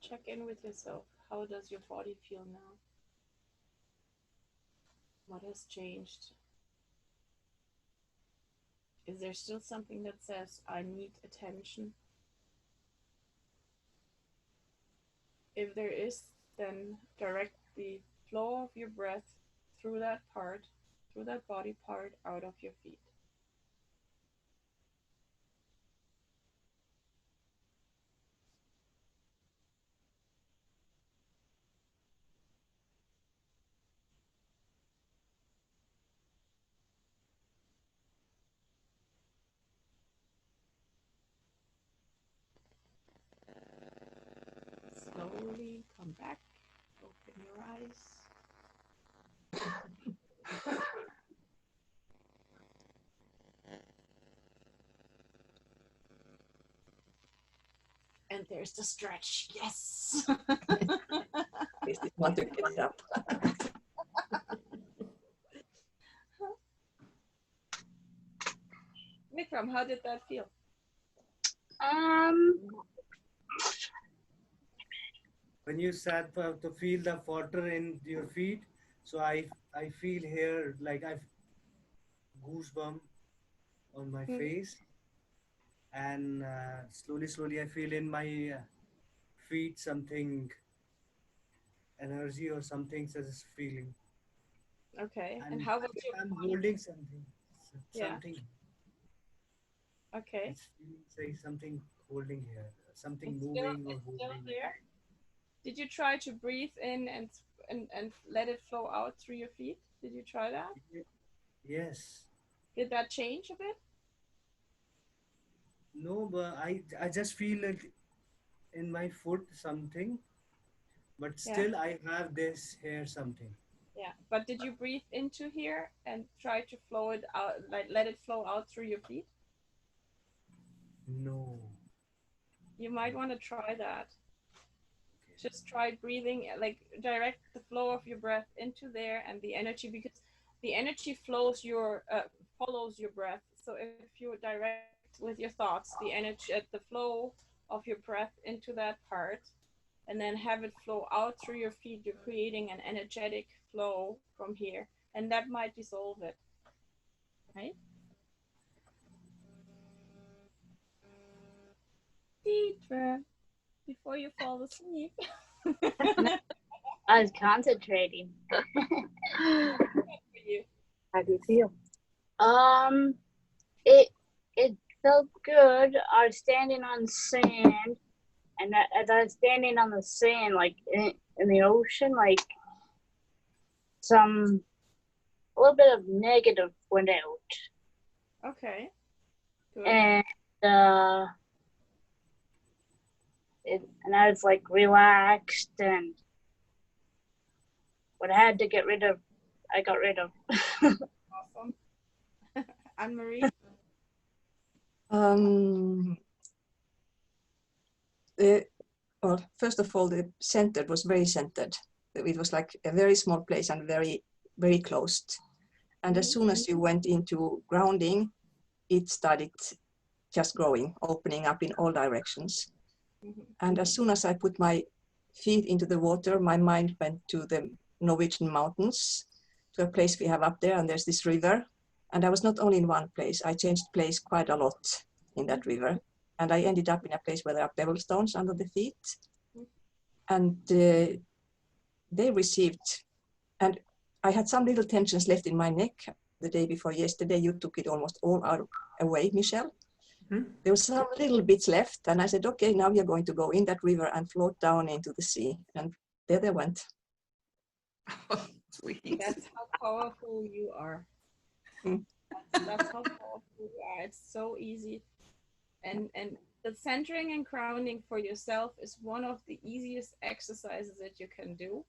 Check in with yourself. How does your body feel now? What has changed? Is there still something that says, I need attention? If there is, then direct the flow of your breath through that part, through that body part, out of your feet. Slowly come back, open your eyes. And there's the stretch, yes. This is want to get up. Vikram, how did that feel? When you sat to feel the water in your feet, so I feel here like I've goosebump on my face, and slowly I feel in my feet something energy or something says feeling. Okay, and how about your I'm body? holding something, Yeah. something. Okay. It's say something holding here, something It's moving or still holding. there. Did you try to breathe in and let it flow out through your feet? Did you try that? Yes. Did that change a bit? No, but I just feel like in my foot something, but still I have this here something. Yeah, but did you breathe into here and try to flow it out, like let it flow out through your feet? No. You might want to try that. Just try breathing, like direct the flow of your breath into there and the energy, because the energy follows your breath. So if you direct with your thoughts the energy, the flow of your breath into that part, and then have it flow out through your feet, you're creating an energetic flow from here, and that might dissolve it, right? Deep breath before you fall asleep. I was concentrating. For you. How do you feel? It felt good. I was standing on sand, and as I was standing on the sand, like in the ocean, like a little bit of negative went out. Okay. Good. And and I was like relaxed, and what I had to get rid of, I got rid of. Awesome. Anne-Marie? Well, first of all, the center was very centered. It was like a very small place and very, very closed. And as soon as you went into grounding, it started just growing, opening up in all directions. And as soon as I put my feet into the water, my mind went to the Norwegian mountains, to a place we have up there, and there's this river. And I was not only in one place, I changed place quite a lot in that river. And I ended up in a place where there are pebble stones under the feet. And they received, and I had some little tensions left in my neck the day before yesterday. You took it almost all away, Michelle. There was some little bits left, and I said, okay, now you're going to go in that river and float down into the sea. And there they went. Oh, sweet. That's how powerful you are. That's how powerful you are. It's so easy. And the centering and grounding for yourself is one of the easiest exercises that you can do.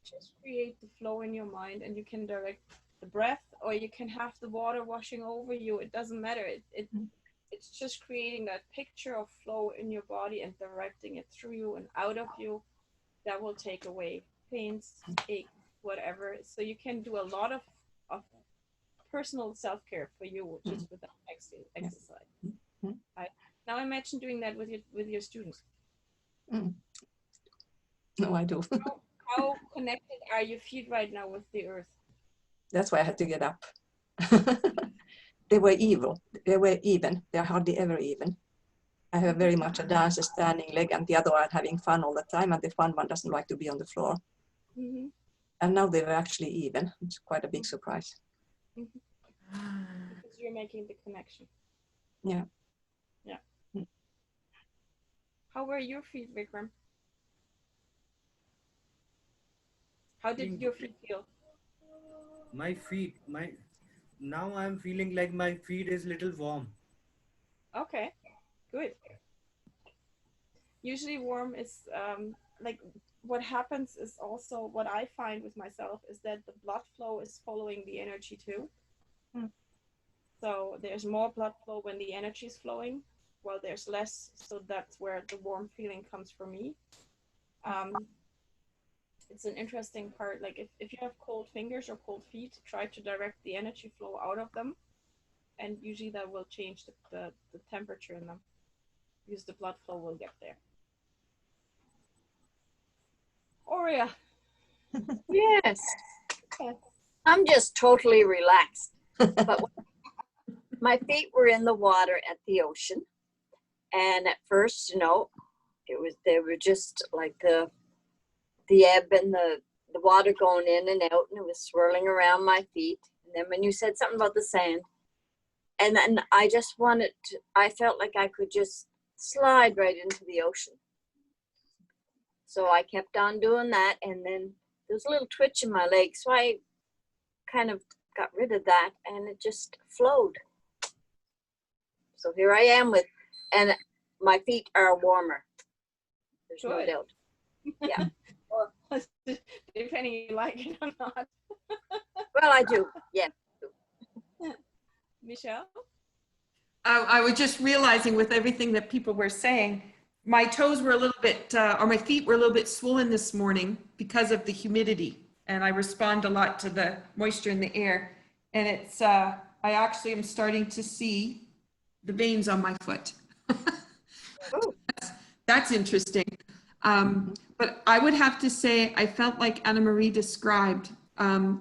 Just create the flow in your mind, and you can direct the breath, or you can have the water washing over you. It doesn't matter. It's just creating that picture of flow in your body and directing it through you and out of you. That will take away pains, aches, whatever. So you can do a lot of personal self-care for you, which is with that exercise. Now imagine doing that with your students. No, I do. How connected are your feet right now with the earth? That's why I had to get up. They were evil. They were even. They're hardly ever even. I have very much a dancer standing leg, and the other one having fun all the time, and the fun one doesn't like to be on the floor. And now they were actually even. It's quite a big surprise. Because you're making the connection. Yeah. Yeah. How were your feet, Vikram? How did your feet feel? My feet, now I'm feeling like my feet is little warm. Okay, good. Usually warm is like what happens is also what I find with myself is that the blood flow is following the energy too. So there's more blood flow when the energy is flowing, while there's less. So that's where the warm feeling comes for me. It's an interesting part. Like if you have cold fingers or cold feet, try to direct the energy flow out of them. And usually that will change the temperature in them, because the blood flow will get there. Aurea. Yes. I'm just totally relaxed. But my feet were in the water at the ocean. And at first, they were just like the ebb and the water going in and out, and it was swirling around my feet. And then when you said something about the sand, and then I felt like I could just slide right into the ocean. So I kept on doing that, and then there was a little twitch in my leg, so I kind of got rid of that, and it just flowed. So here I am and my feet are warmer. There's no doubt. Yeah. Depending if you like it or not. Well, I do. Yeah. Michelle? I was just realizing with everything that people were saying, my toes were a little bit, or my feet were a little bit swollen this morning because of the humidity. And I respond a lot to the moisture in the air. And it's, I actually am starting to see the veins on my foot. That's interesting. But I would have to say, I felt like Anne-Marie described,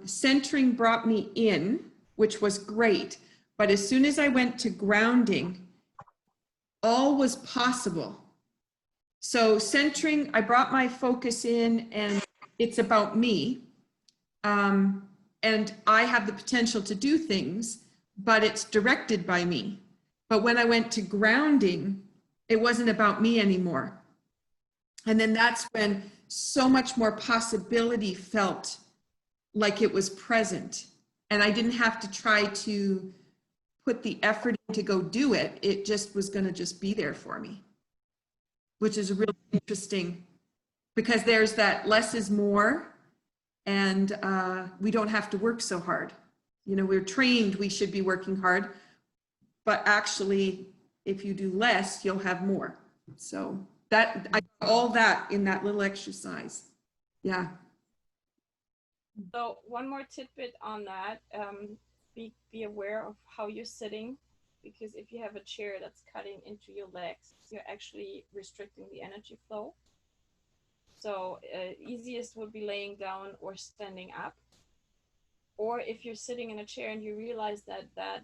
centering brought me in, which was great. But as soon as I went to grounding, all was possible. So centering, I brought my focus in, and it's about me. And I have the potential to do things, but it's directed by me. But when I went to grounding, it wasn't about me anymore. And then that's when so much more possibility felt like it was present. And I didn't have to try to put the effort in to go do it. It just was going to just be there for me, which is really interesting, because there's that less is more, and we don't have to work so hard. You know, we're trained we should be working hard, but actually, if you do less, you'll have more. So that, I got all that in that little exercise. Yeah. So one more tidbit on that, be aware of how you're sitting, because if you have a chair that's cutting into your legs, you're actually restricting the energy flow. So easiest would be laying down or standing up. Or if you're sitting in a chair and you realize that that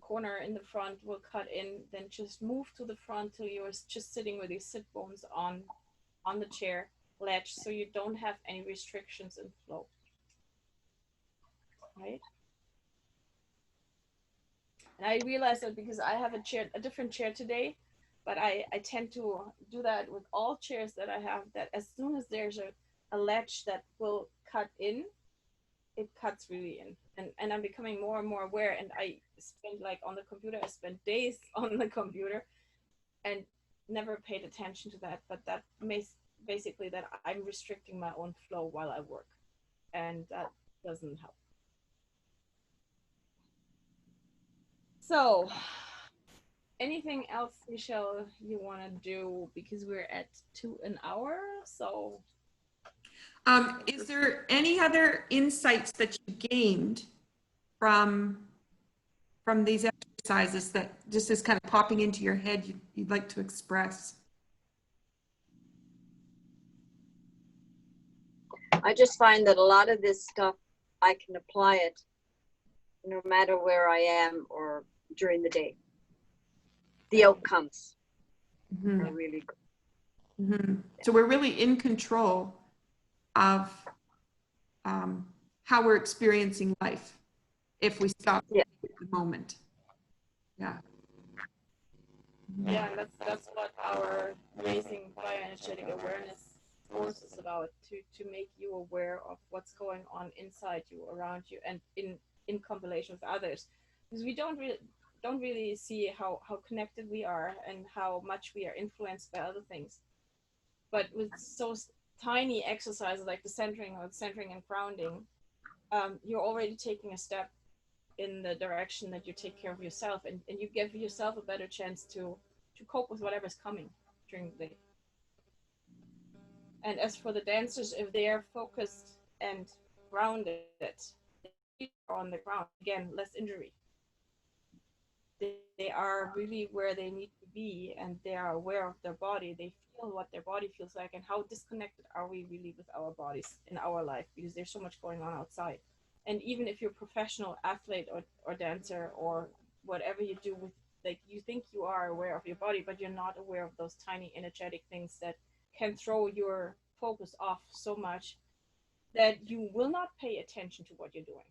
corner in the front will cut in, then just move to the front till you're just sitting with your sit bones on the chair ledge, so you don't have any restrictions in flow. Right? And I realized that because I have a different chair today, but I tend to do that with all chairs that I have, that as soon as there's a ledge that will cut in, it cuts really in. And I'm becoming more and more aware, and I spend, like, on the computer, I spend days on the computer and never paid attention to that, but that makes basically that I'm restricting my own flow while I work, and that doesn't help. So anything else, Michelle, you want to do, because we're at 1 hour? So Is there any other insights that you gained from these exercises that just is kind of popping into your head you'd like to express? I just find that a lot of this stuff, I can apply it no matter where I am or during the day. The outcomes are really good. Mm-hmm. So we're really in control of how we're experiencing life if we stop at the moment. Yeah. yeah, that's what our Raising BioEnergetic Awareness course is about, to make you aware of what's going on inside you, around you, and in combination with others, because we don't really see how connected we are and how much we are influenced by other things. But with so tiny exercises like the centering and grounding, you're already taking a step in the direction that you take care of yourself, and you give yourself a better chance to cope with whatever's coming during the day. And as for the dancers, if they are focused and grounded on the ground, again, less injury. They are really where they need to be, and they are aware of their body. They feel what their body feels like, and how disconnected are we really with our bodies in our life, because there's so much going on outside. And even if you're a professional athlete or dancer or whatever you do with, like, you think you are aware of your body, but you're not aware of those tiny energetic things that can throw your focus off so much that you will not pay attention to what you're doing,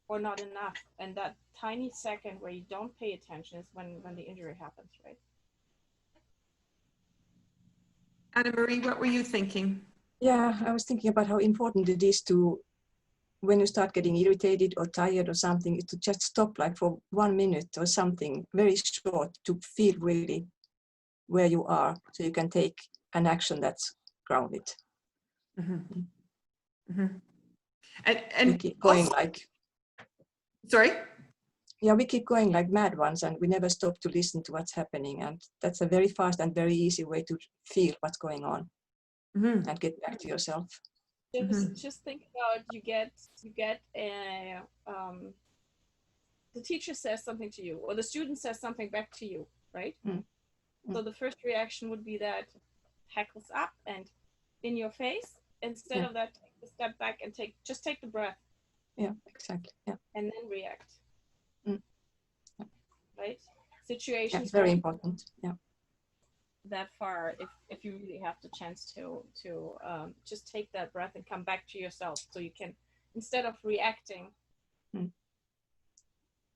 or not enough. And that tiny second where you don't pay attention is when the injury happens, right? Anna Marie, what were you thinking? Yeah, I was thinking about how important it is to, when you start getting irritated or tired or something, is to just stop, like for 1 minute or something very short, to feel really where you are, so you can take an action that's grounded. Mm-hmm. Mm-hmm. And we keep going also, like, sorry? Yeah, we keep going like mad ones, and we never stop to listen to what's happening. And that's a very fast and very easy way to feel what's going on, Mm-hmm. and get back to yourself. Just think about, you get a the teacher says something to you, or the student says something back to you, right? So the first reaction would be that hackles up and in your face. Instead of that, take a step back and just take the breath. Yeah, exactly. Yeah. And then react. Right? Situations. Yeah, very important. Yeah. That far, if you really have the chance to just take that breath and come back to yourself, so you can, instead of reacting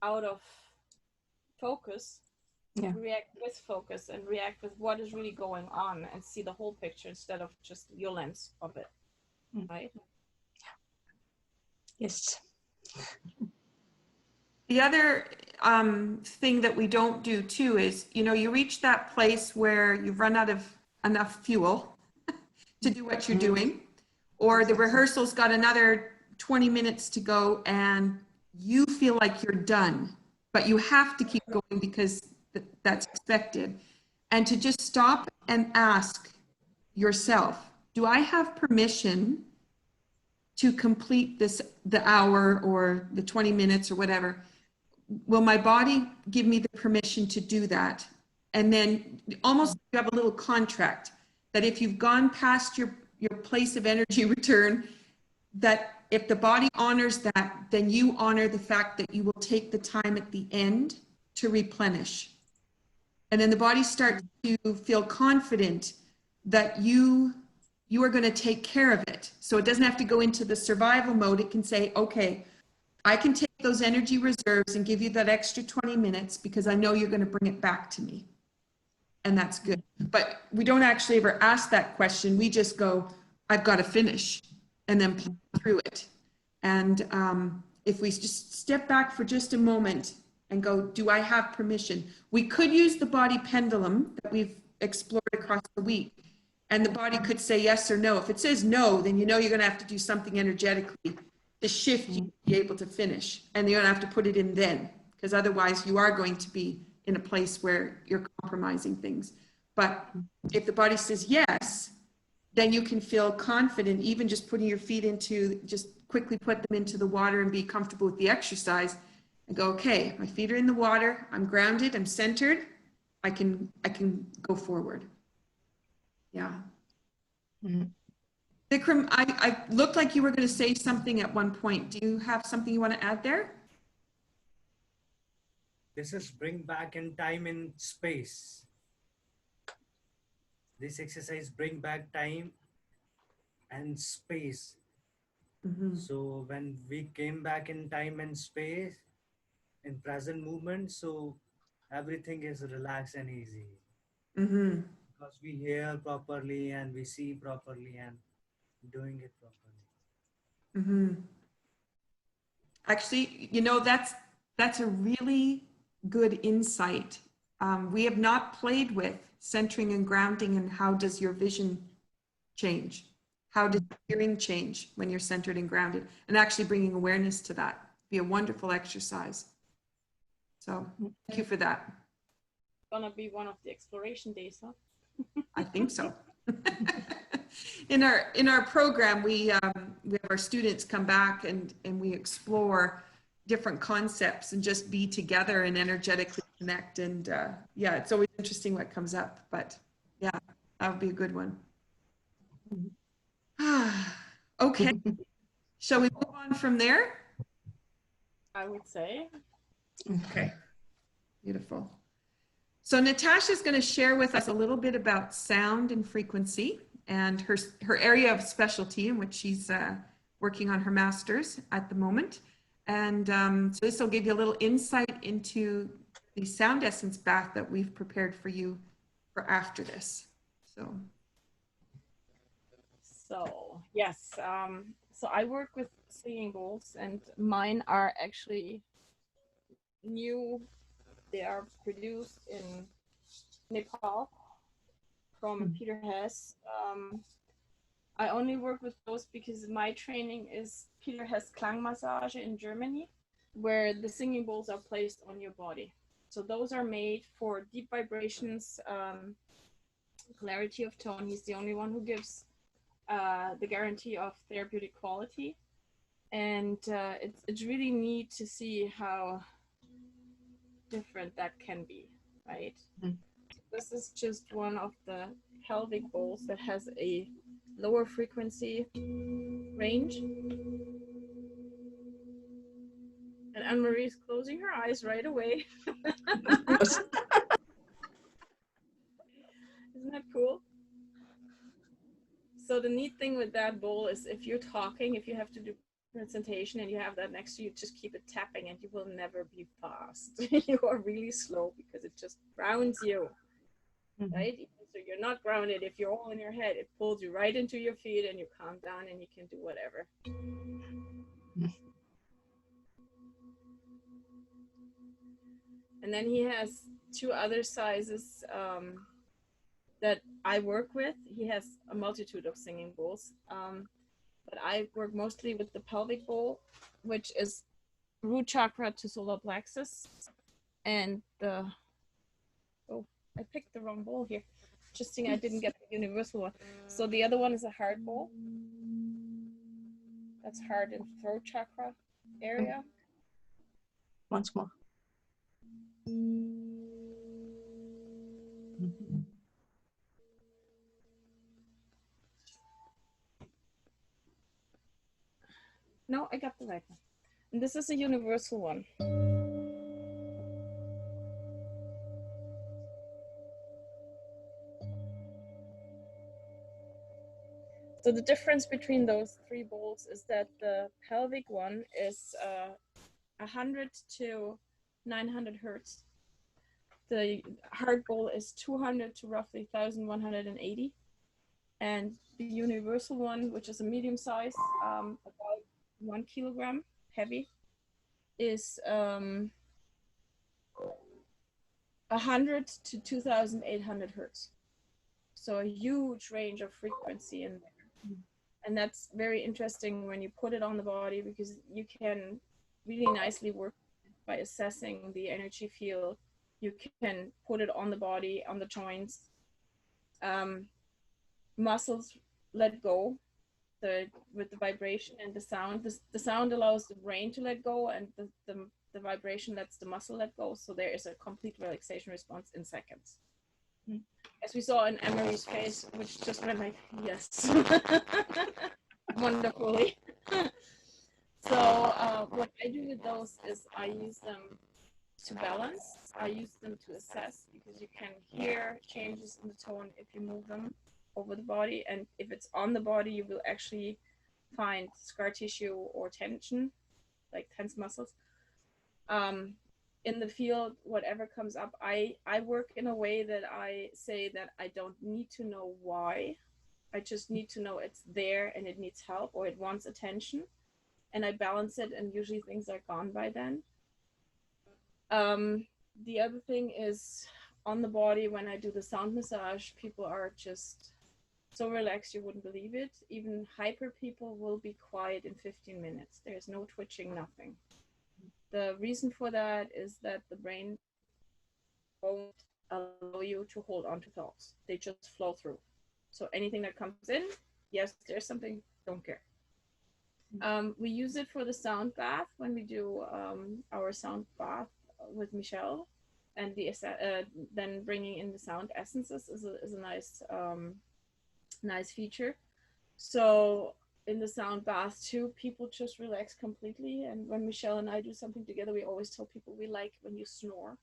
out of focus, Yeah. react with focus, and react with what is really going on, and see the whole picture instead of just your lens of it, right? Yes. The other thing that we don't do too is, you know, you reach that place where you've run out of enough fuel to do what you're doing, or the rehearsal's got another 20 minutes to go and you feel like you're done, but you have to keep going because that's expected. And to just stop and ask yourself, do I have permission to complete this, the hour or the 20 minutes or whatever? Will my body give me the permission to do that? And then almost you have a little contract that if you've gone past your place of energy return, that if the body honors that, then you honor the fact that you will take the time at the end to replenish. And then the body starts to feel confident that you are going to take care of it. So it doesn't have to go into the survival mode. It can say, okay, I can take those energy reserves and give you that extra 20 minutes because I know you're going to bring it back to me. And that's good. But we don't actually ever ask that question. We just go, I've got to finish, and then play through it. And if we just step back for just a moment and go, do I have permission? We could use the body pendulum that we've explored across the week. And the body could say yes or no. If it says no, then you know you're going to have to do something energetically to shift you to be able to finish. And you're going to have to put it in then, because otherwise you are going to be in a place where you're compromising things. But if the body says yes, then you can feel confident, even just putting your feet into, just quickly put them into the water and be comfortable with the exercise and go, okay, my feet are in the water, I'm grounded, I'm centered, I can go forward. Yeah. Mm-hmm. Vikram, I looked like you were going to say something at one point. Do you have something you want to add there? This is bring back in time and space. This exercise bring back time and space. Mm-hmm. So when we came back in time and space, in present movement, so everything is relaxed and easy. Mm-hmm. Because we hear properly and we see properly and doing it properly. Mm-hmm. Actually, you know, that's a really good insight. We have not played with centering and grounding, and how does your vision change? How does your hearing change when you're centered and grounded? And actually bringing awareness to that be a wonderful exercise. So thank you for that. Gonna be one of the exploration days, huh? I think so. In our program, we have our students come back and we explore different concepts and just be together and energetically connect. And yeah, it's always interesting what comes up. But yeah, that would be a good one. Okay, shall we move on from there? I would say. Okay, beautiful. So Natasha is going to share with us a little bit about sound and frequency and her area of specialty in which she's working on her master's at the moment. And so this will give you a little insight into the sound essence bath that we've prepared for you for after this. So yes, so I work with singing bowls, and mine are actually new. They are produced in Nepal from Peter Hess. I only work with those because my training is Peter Hess Klangmassage in Germany, where the singing bowls are placed on your body. So those are made for deep vibrations, clarity of tone. He's the only one who gives the guarantee of therapeutic quality. And it's really neat to see how different that can be, right? Mm-hmm. This is just one of the pelvic bowls that has a lower frequency range. And Anne-Marie is closing her eyes right away. Isn't that cool? So the neat thing with that bowl is if you're talking, if you have to do presentation and you have that next to you, just keep it tapping and you will never be fast. You are really slow because it just grounds you, right? So you're not grounded. If you're all in your head, it pulls you right into your feet and you calm down and you can do whatever. And then he has two other sizes that I work with. He has a multitude of singing bowls, but I work mostly with the Pelvic Bowl, which is root chakra to solar plexus. And the, oh, I picked the wrong bowl here. Interesting, I didn't get the universal one. So the other one is a heart bowl. That's heart and throat chakra area. Once more. No, I got the right one. And this is a universal one. So the difference between those three bowls is that the pelvic one is 100 to 900 hertz. The heart bowl is 200 to roughly 1180. And the universal one, which is a medium size, about 1 kilogram heavy, is 100 to 2800 hertz. So a huge range of frequency in there. And that's very interesting when you put it on the body, because you can really nicely work by assessing the energy field. You can put it on the body, on the joints. Muscles let go with the vibration and the sound. The sound allows the brain to let go, and the vibration lets the muscle let go. So there is a complete relaxation response in seconds. As we saw in Emery's face, which just went like, yes, wonderfully. So what I do with those is I use them to balance. I use them to assess, because you can hear changes in the tone if you move them over the body. And if it's on the body, you will actually find scar tissue or tension, like tense muscles. In the field, whatever comes up, I work in a way that I say that I don't need to know why. I just need to know it's there and it needs help or it wants attention. And I balance it, and usually things are gone by then. The other thing is on the body, when I do the sound massage, people are just so relaxed you wouldn't believe it. Even hyper people will be quiet in 15 minutes. There's no twitching, nothing. The reason for that is that the brain won't allow you to hold on to thoughts. They just flow through. So anything that comes in, yes, there's something, don't care. We use it for the sound bath when we do our sound bath with Michelle, and then bringing in the sound essences is a nice nice feature. So in the sound bath too, people just relax completely. And when Michelle and I do something together, we always tell people we like when you snore,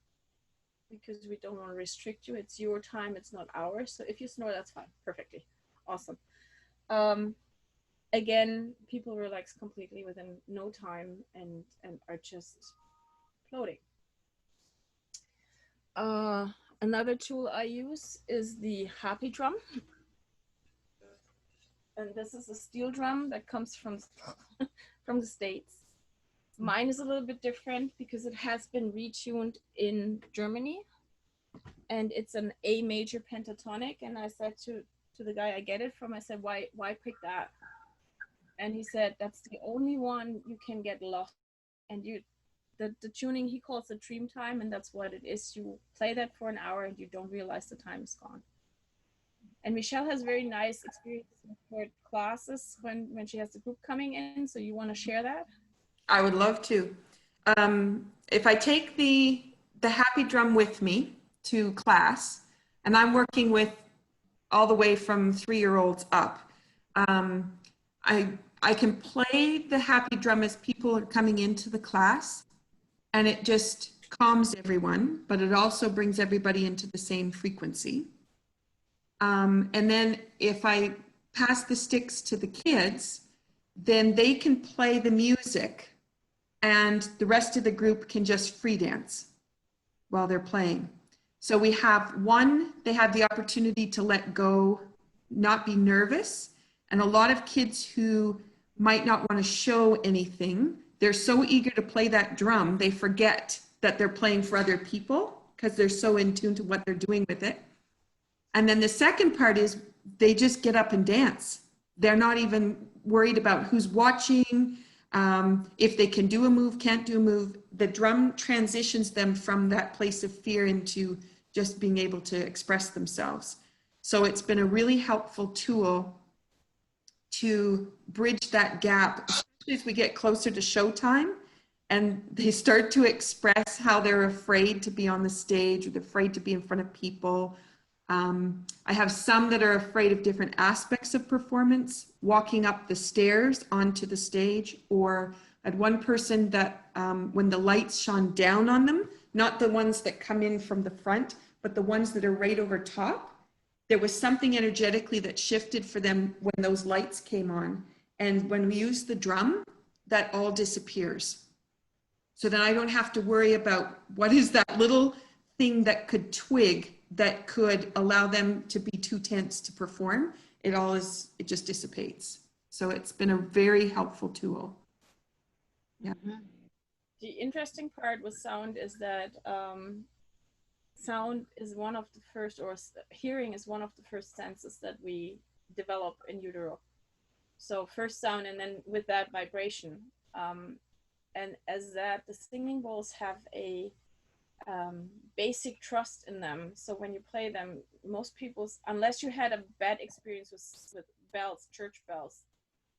because we don't want to restrict you. It's your time, it's not ours. So if you snore, that's fine, perfectly awesome. Again, people relax completely within no time and are just floating. Another tool I use is the happy drum. And this is a steel drum that comes from the States. Mine is a little bit different because it has been retuned in Germany, and it's an A major pentatonic. And I said to the guy I get it from, I said, why pick that? And he said, that's the only one you can get lost. And the tuning, he calls it dream time, and that's what it is. You play that for an hour and you don't realize the time is gone. And Michelle has very nice experiences with her classes when she has the group coming in. So you want to share that? I would love to. If I take the happy drum with me to class, and I'm working with all the way from 3-year-olds up, I can play the happy drum as people are coming into the class, and it just calms everyone, but it also brings everybody into the same frequency. And then if I pass the sticks to the kids, then they can play the music and the rest of the group can just free dance while they're playing. So we have one, they have the opportunity to let go, not be nervous. And a lot of kids who might not want to show anything, they're so eager to play that drum, they forget that they're playing for other people because they're so in tune to what they're doing with it. And then the second part is they just get up and dance. They're not even worried about who's watching, if they can do a move, can't do a move. The drum transitions them from that place of fear into just being able to express themselves. So it's been a really helpful tool to bridge that gap, especially as we get closer to showtime and they start to express how they're afraid to be on the stage or they're afraid to be in front of people. I have some that are afraid of different aspects of performance, walking up the stairs onto the stage, or I had one person that when the lights shone down on them, not the ones that come in from the front, but the ones that are right over top, there was something energetically that shifted for them when those lights came on. And when we use the drum, that all disappears. So then I don't have to worry about what is that little thing that could twig that could allow them to be too tense to perform. It just dissipates. So it's been a very helpful tool. Yeah. The interesting part with sound is that sound is one of the first, or hearing is one of the first senses that we develop in utero. So first sound, and then with that vibration. And as that, the singing bowls have a basic trust in them. So when you play them, most people, unless you had a bad experience with bells, church bells,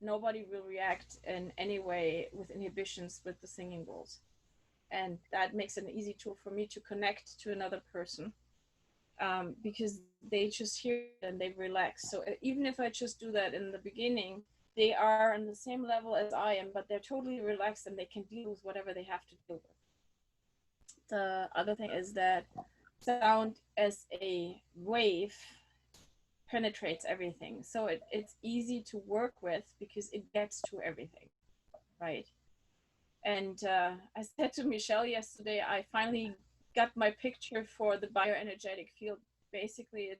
nobody will react in any way with inhibitions with the singing bowls. And that makes it an easy tool for me to connect to another person because they just hear it and they relax. So even if I just do that in the beginning, they are on the same level as I am, but they're totally relaxed and they can deal with whatever they have to deal with. The other thing is that sound as a wave penetrates everything. So it's easy to work with because it gets to everything, right? And I said to Michelle yesterday, I finally got my picture for the bioenergetic field. Basically,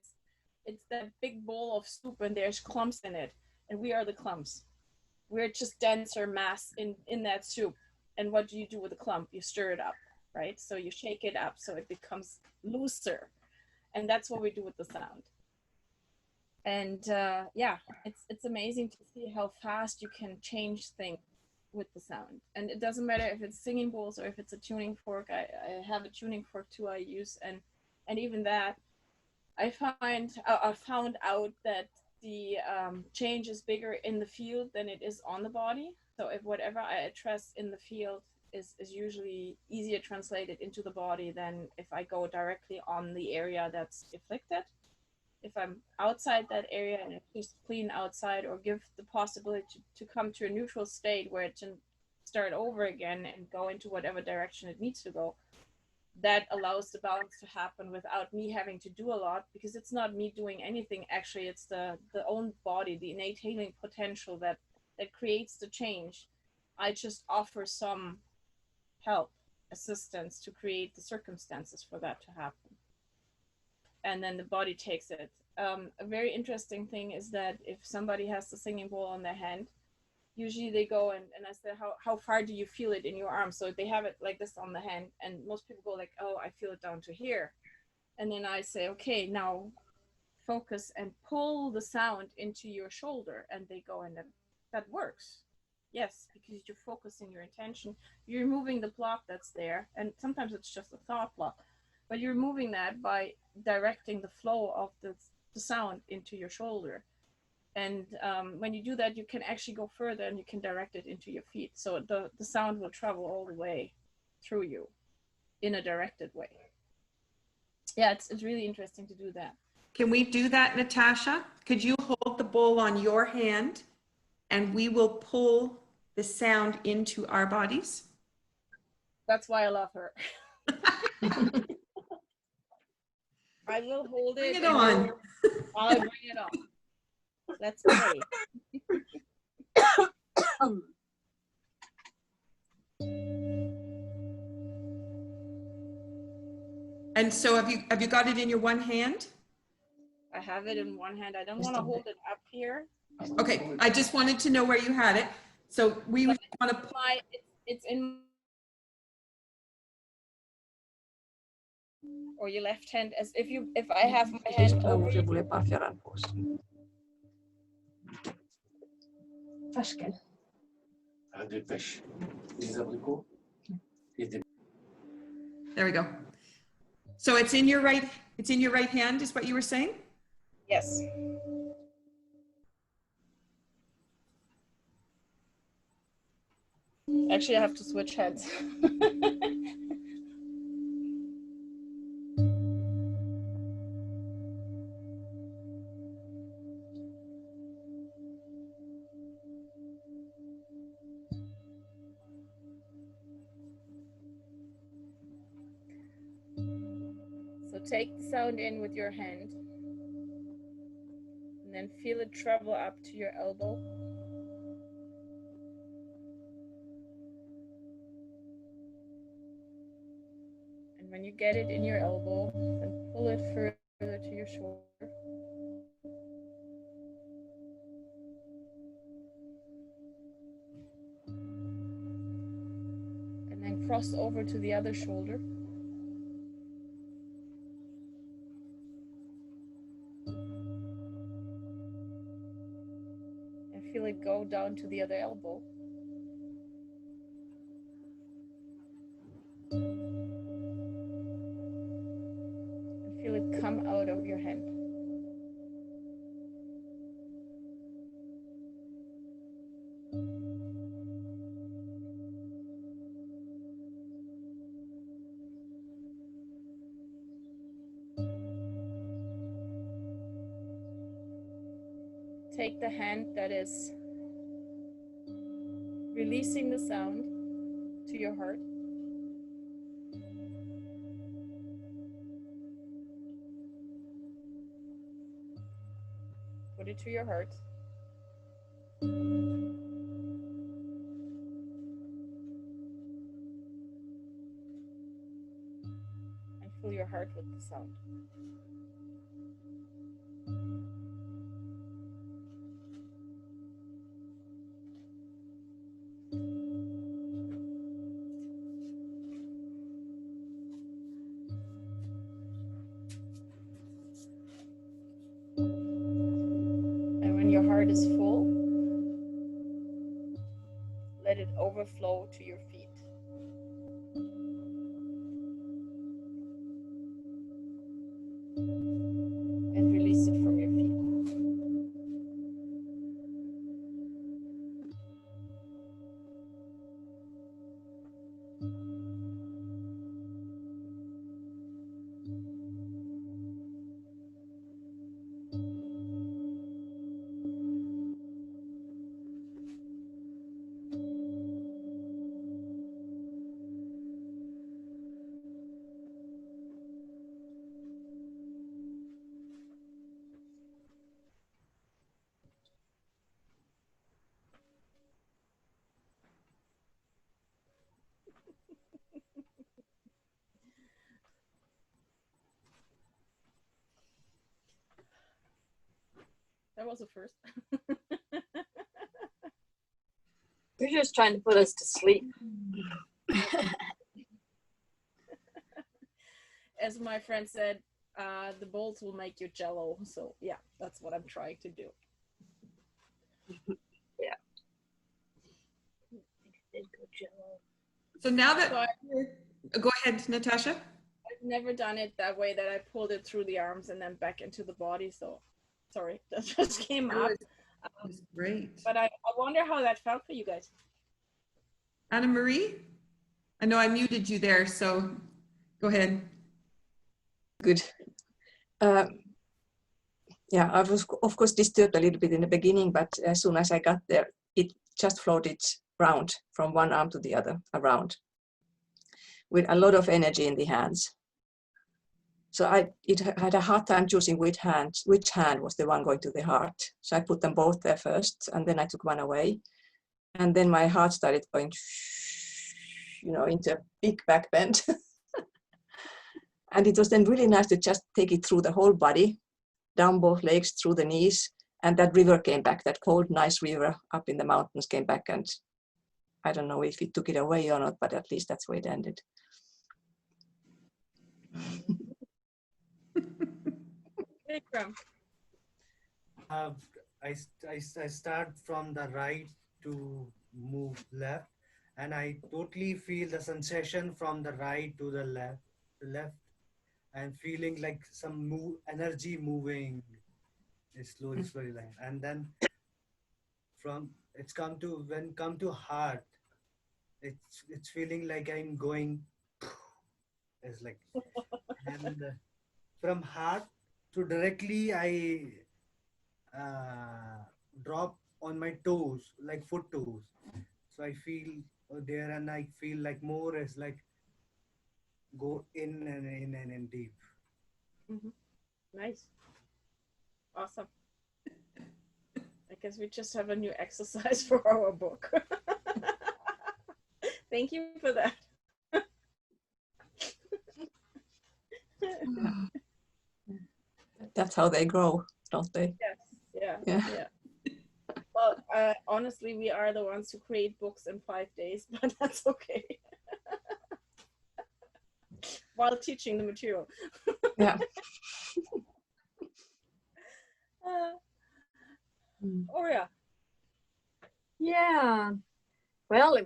it's that big bowl of soup and there's clumps in it. And we are the clumps. We're just denser mass in that soup. And what do you do with a clump? You stir it up, right? So you shake it up so it becomes looser. And that's what we do with the sound. And yeah, it's amazing to see how fast you can change things with the sound. And it doesn't matter if it's singing bowls or if it's a tuning fork. I have a tuning fork too I use. And even that, I found out that the change is bigger in the field than it is on the body. So if whatever I address in the field is usually easier translated into the body than if I go directly on the area that's afflicted. If I'm outside that area and it's just clean outside, or give the possibility to come to a neutral state where it can start over again and go into whatever direction it needs to go, that allows the balance to happen without me having to do a lot, because it's not me doing anything. Actually, it's the own body, the innate healing potential that creates the change. I just offer some help, assistance to create the circumstances for that to happen. And then the body takes it. A very interesting thing is that if somebody has the singing bowl on their hand, usually they go and I say, how far do you feel it in your arm? So they have it like this on the hand, and most people go like, oh, I feel it down to here. And then I say, okay, now focus and pull the sound into your shoulder. And they go, and that works. Yes, because you're focusing your attention, you're removing the block that's there. And sometimes it's just a thought block, but you're removing that by directing the flow of the sound into your shoulder. And when you do that, you can actually go further and you can direct it into your feet. So the sound will travel all the way through you in a directed way. Yeah, it's really interesting to do that. Can we do that, Natasha? Could you hold the bowl on your hand and we will pull the sound into our bodies? That's why I love her. I will hold it. Bring it on. I'll bring it on. Let's play. And so have you got it in your one hand? I have it in one hand. I don't want to hold it up here. Okay, I just wanted to know where you had it. So we want to. It's in. Or your left hand, as if I have my hand over you. There we go. So it's in your right hand, is what you were saying? Yes. Actually, I have to switch hands. So take the sound in with your hand and then feel it travel up to your elbow. And when you get it in your elbow, then pull it further to your shoulder. And then cross over to the other shoulder. Feel it go down to the other elbow. And feel it come out of your hand. Take the hand that is releasing the sound to your heart. Put it to your heart. And fill your heart with the sound. Your heart is full, let it overflow to your feet. And release it from your feet. That was a first. You're just trying to put us to sleep. As my friend said, the bowls will make you jello. So yeah, that's what I'm trying to do. Yeah. So now that, go ahead, Natasha. I've never done it that way, that I pulled it through the arms and then back into the body. So sorry, that just came up. That was great. But I wonder how that felt for you guys. Anna Marie? I know I muted you there, so go ahead. Good. Yeah, I was of course disturbed a little bit in the beginning, but as soon as I got there, it just floated round from one arm to the other, around, with a lot of energy in the hands. So I had a hard time choosing which hand was the one going to the heart. So I put them both there first, and then I took one away. And then my heart started going, into a big back bend. And it was then really nice to just take it through the whole body, down both legs, through the knees. And that river came back, that cold, nice river up in the mountains came back. And I don't know if it took it away or not, but at least that's where it ended. Vikram. I start from the right to move left, and I totally feel the sensation from the right to the left, and feeling like some energy moving slowly, like, and then from it's come to heart, it's feeling like I'm going. It's like, and from heart to directly I drop on my toes, like foot toes. So I feel there, and I feel like more is like go in and in and in deep. Nice. Awesome. I guess we just have a new exercise for our book. Thank you for that. That's how they grow, don't they? Yes. Yeah. Well, honestly, we are the ones who create books in 5 days, but that's okay. While teaching the material. Yeah. Oria. Yeah. Well,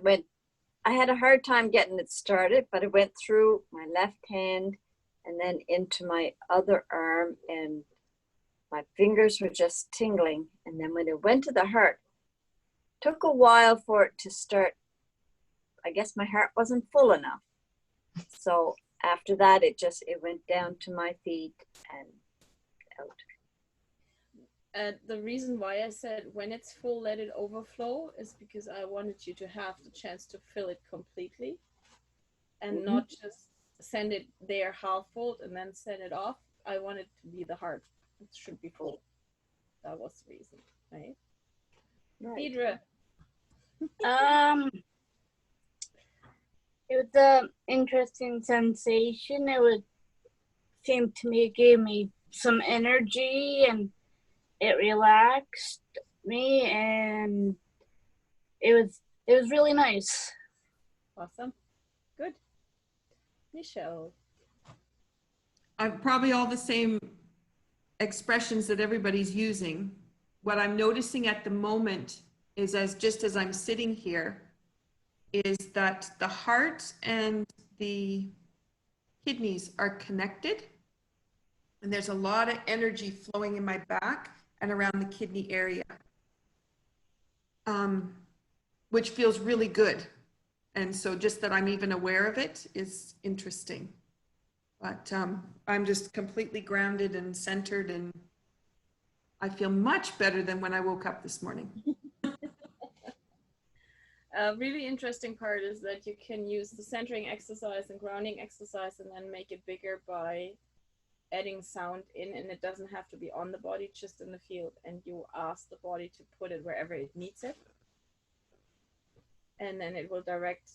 I had a hard time getting it started, but it went through my left hand and then into my other arm, and my fingers were just tingling. And then when it went to the heart, it took a while for it to start. I guess my heart wasn't full enough. So after that, it went down to my feet and out. The reason why I said when it's full, let it overflow is because I wanted you to have the chance to fill it completely and not just send it there half full and then send it off. I want it to be the heart. It should be full. That was the reason, right? Deidre. It was an interesting sensation. It would seem to me it gave me some energy, and it relaxed me, and it was really nice. Awesome. Good. Michelle. I'm probably all the same expressions that everybody's using. What I'm noticing at the moment is just as I'm sitting here, is that the heart and the kidneys are connected. And there's a lot of energy flowing in my back and around the kidney area, which feels really good. And so just that I'm even aware of it is interesting. But I'm just completely grounded and centered, and I feel much better than when I woke up this morning. A really interesting part is that you can use the centering exercise and grounding exercise and then make it bigger by adding sound in, and it doesn't have to be on the body, just in the field, and you ask the body to put it wherever it needs it, and then it will direct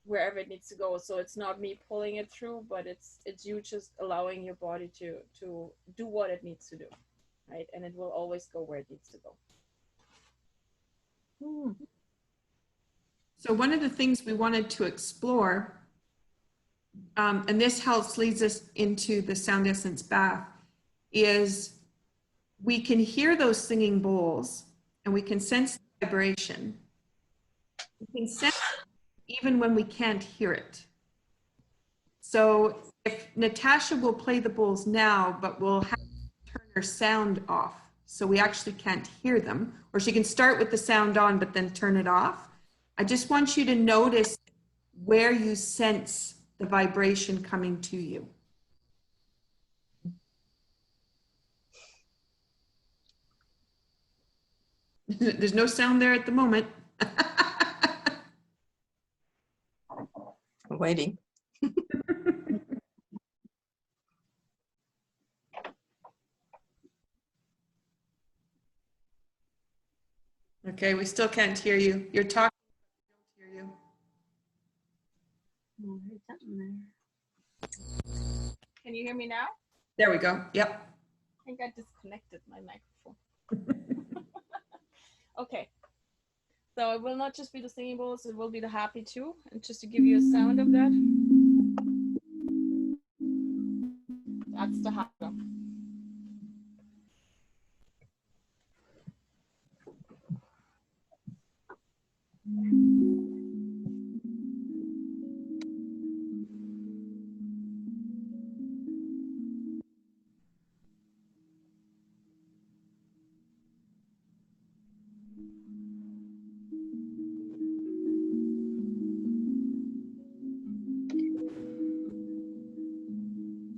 wherever it needs to go. So it's not me pulling it through, but it's you just allowing your body to do what it needs to do, right? And it will always go where it needs to go. So one of the things we wanted to explore, and this leads us into the sound essence bath, is we can hear those singing bowls and we can sense the vibration. We can sense it even when we can't hear it. So if Natasha will play the bowls now, but we'll have to turn her sound off, so we actually can't hear them, or she can start with the sound on but then turn it off. I just want you to notice where you sense the vibration coming to you. There's no sound there at the moment. I'm waiting. Okay, we still can't hear you. You're talking, we don't hear you. Oh, there's something there. Can you hear me now? There we go. Yep. I think I disconnected my microphone. Okay. So it will not just be the singing bowls, it will be the happy too. And just to give you a sound of that. That's the happy.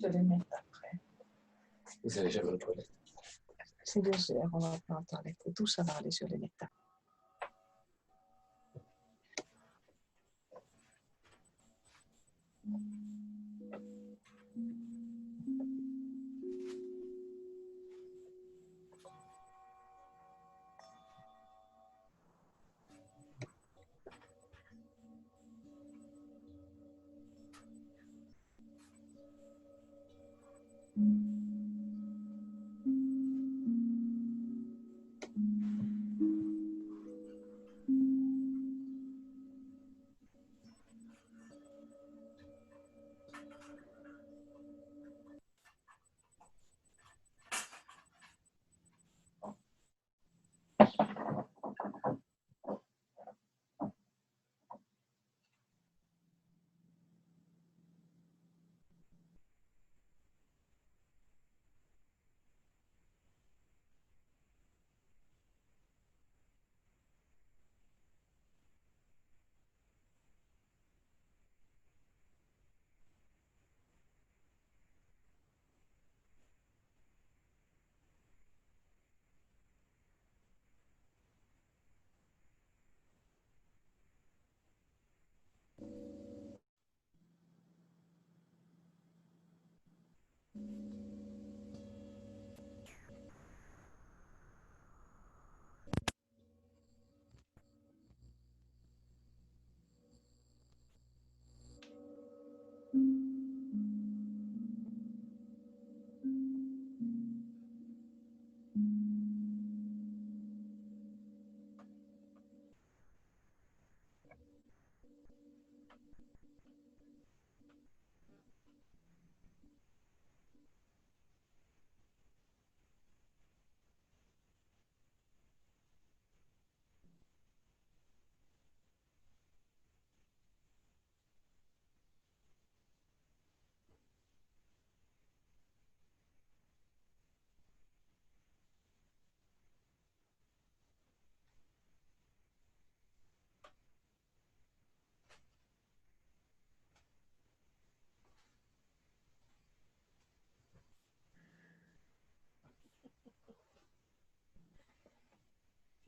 Sur les mettre après. Vous allez jamais aux toilettes. C'est 2 heures, on va pas en toilette. Tout ça va aller sur les nectars.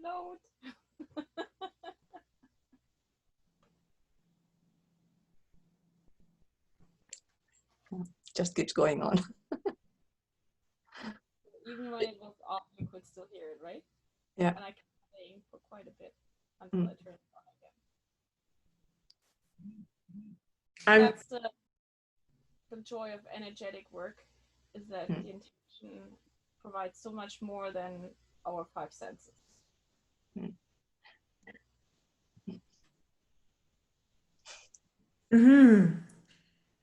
Float. Just keeps going on. Even when it was off, you could still hear it, right? Yeah. And I kept playing for quite a bit until I turned it on again. That's the joy of energetic work, is that the intention provides so much more than our 5 senses. Mm-hmm.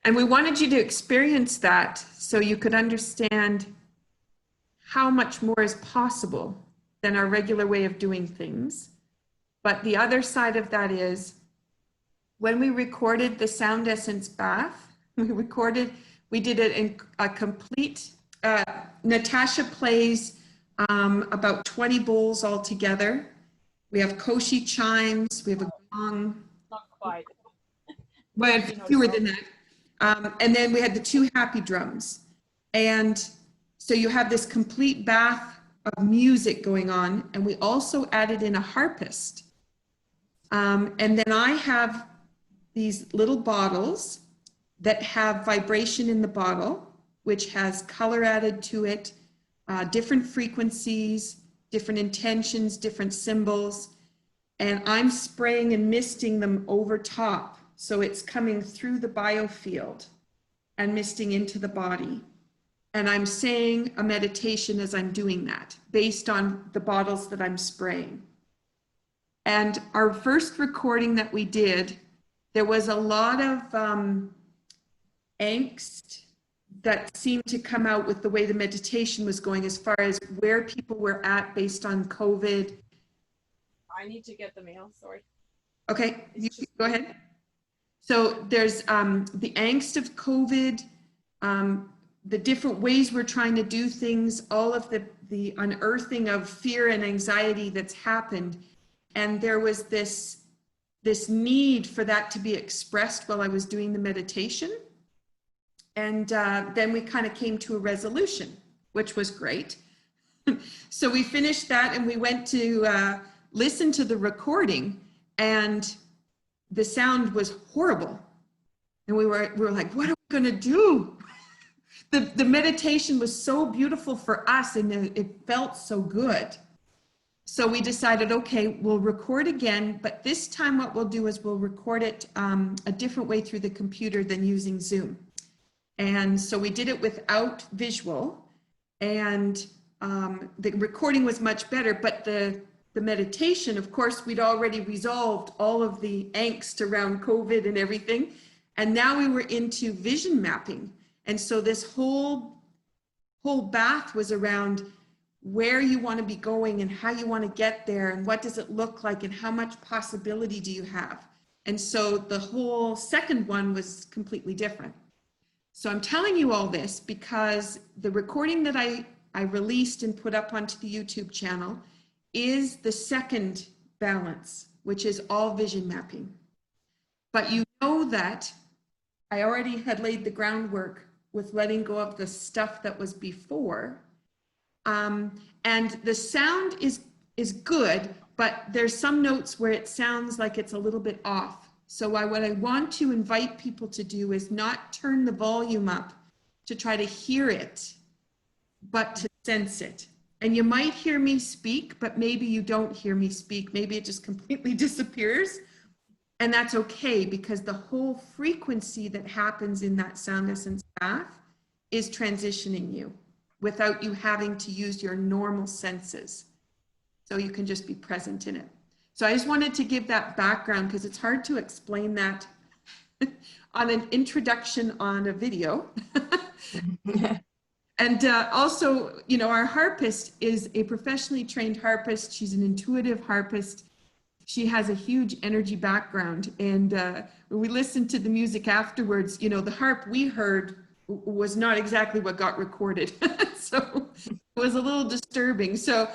And we wanted you to experience that so you could understand how much more is possible than our regular way of doing things. But the other side of that is when we recorded the Sound Essence Bath, we did it in a complete, Natasha plays about 20 bowls all together. We have koshi chimes, we have a gong. Not quite. Well, fewer than that. And then we had the 2 happy drums. And so you have this complete bath of music going on. And we also added in a harpist. And then I have these little bottles that have vibration in the bottle, which has color added to it, different frequencies, different intentions, different symbols, and I'm spraying and misting them over top. So it's coming through the biofield and misting into the body. And I'm saying a meditation as I'm doing that based on the bottles that I'm spraying. And our first recording that we did, there was a lot of angst that seemed to come out with the way the meditation was going as far as where people were at based on COVID. I need to get the mail, sorry. Okay, you go ahead. So there's the angst of COVID, the different ways we're trying to do things, all of the unearthing of fear and anxiety that's happened. And there was this need for that to be expressed while I was doing the meditation. And then we kind of came to a resolution, which was great. So we finished that and we went to listen to the recording, and the sound was horrible. And we were like, what are we gonna do? The meditation was so beautiful for us and it felt so good. So we decided, okay, we'll record again, but this time what we'll do is we'll record it a different way through the computer than using Zoom. And so we did it without visual, and the recording was much better, but the meditation, of course, we'd already resolved all of the angst around COVID and everything. And now we were into vision mapping. And so this whole bath was around where you want to be going and how you want to get there and what does it look like and how much possibility do you have. And so the whole second one was completely different. So I'm telling you all this because the recording that I released and put up onto the YouTube channel is the second balance, which is all vision mapping. But you know that I already had laid the groundwork with letting go of the stuff that was before. And the sound is good, but there's some notes where it sounds like it's a little bit off. So what I want to invite people to do is not turn the volume up to try to hear it, but to sense it. And you might hear me speak, but maybe you don't hear me speak. Maybe it just completely disappears. And that's okay, because the whole frequency that happens in that sound essence bath is transitioning you without you having to use your normal senses. So you can just be present in it. So I just wanted to give that background because it's hard to explain that on an introduction on a video. And also, you know, our harpist is a professionally trained harpist. She's an intuitive harpist. She has a huge energy background. And when we listened to the music afterwards, you know, the harp we heard was not exactly what got recorded. So it was a little disturbing. So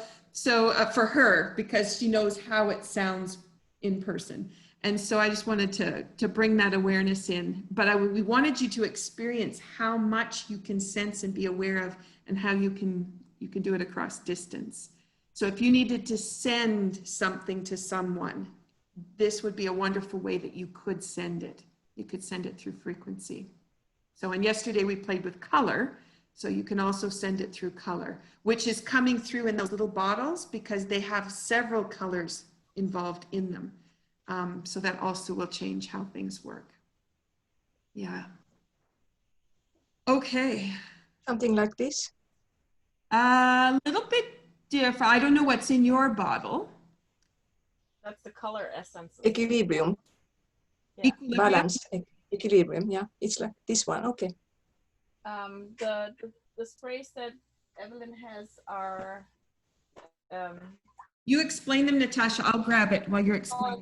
for her, because she knows how it sounds in person. And so I just wanted to bring that awareness in, but we wanted you to experience how much you can sense and be aware of, and how you can do it across distance. So if you needed to send something to someone, this would be a wonderful way that you could send it. You could send it through frequency. So, and yesterday we played with color. So you can also send it through color, which is coming through in those little bottles because they have several colors involved in them. So that also will change how things work. Yeah. Okay. Something like this? A little bit different. I don't know what's in your bottle. That's the color essence. Equilibrium. Yeah. Balance. Equilibrium. Yeah. It's like this one. Okay. The sprays that Evelyn has are you explain them, Natasha. I'll grab it while you're explaining.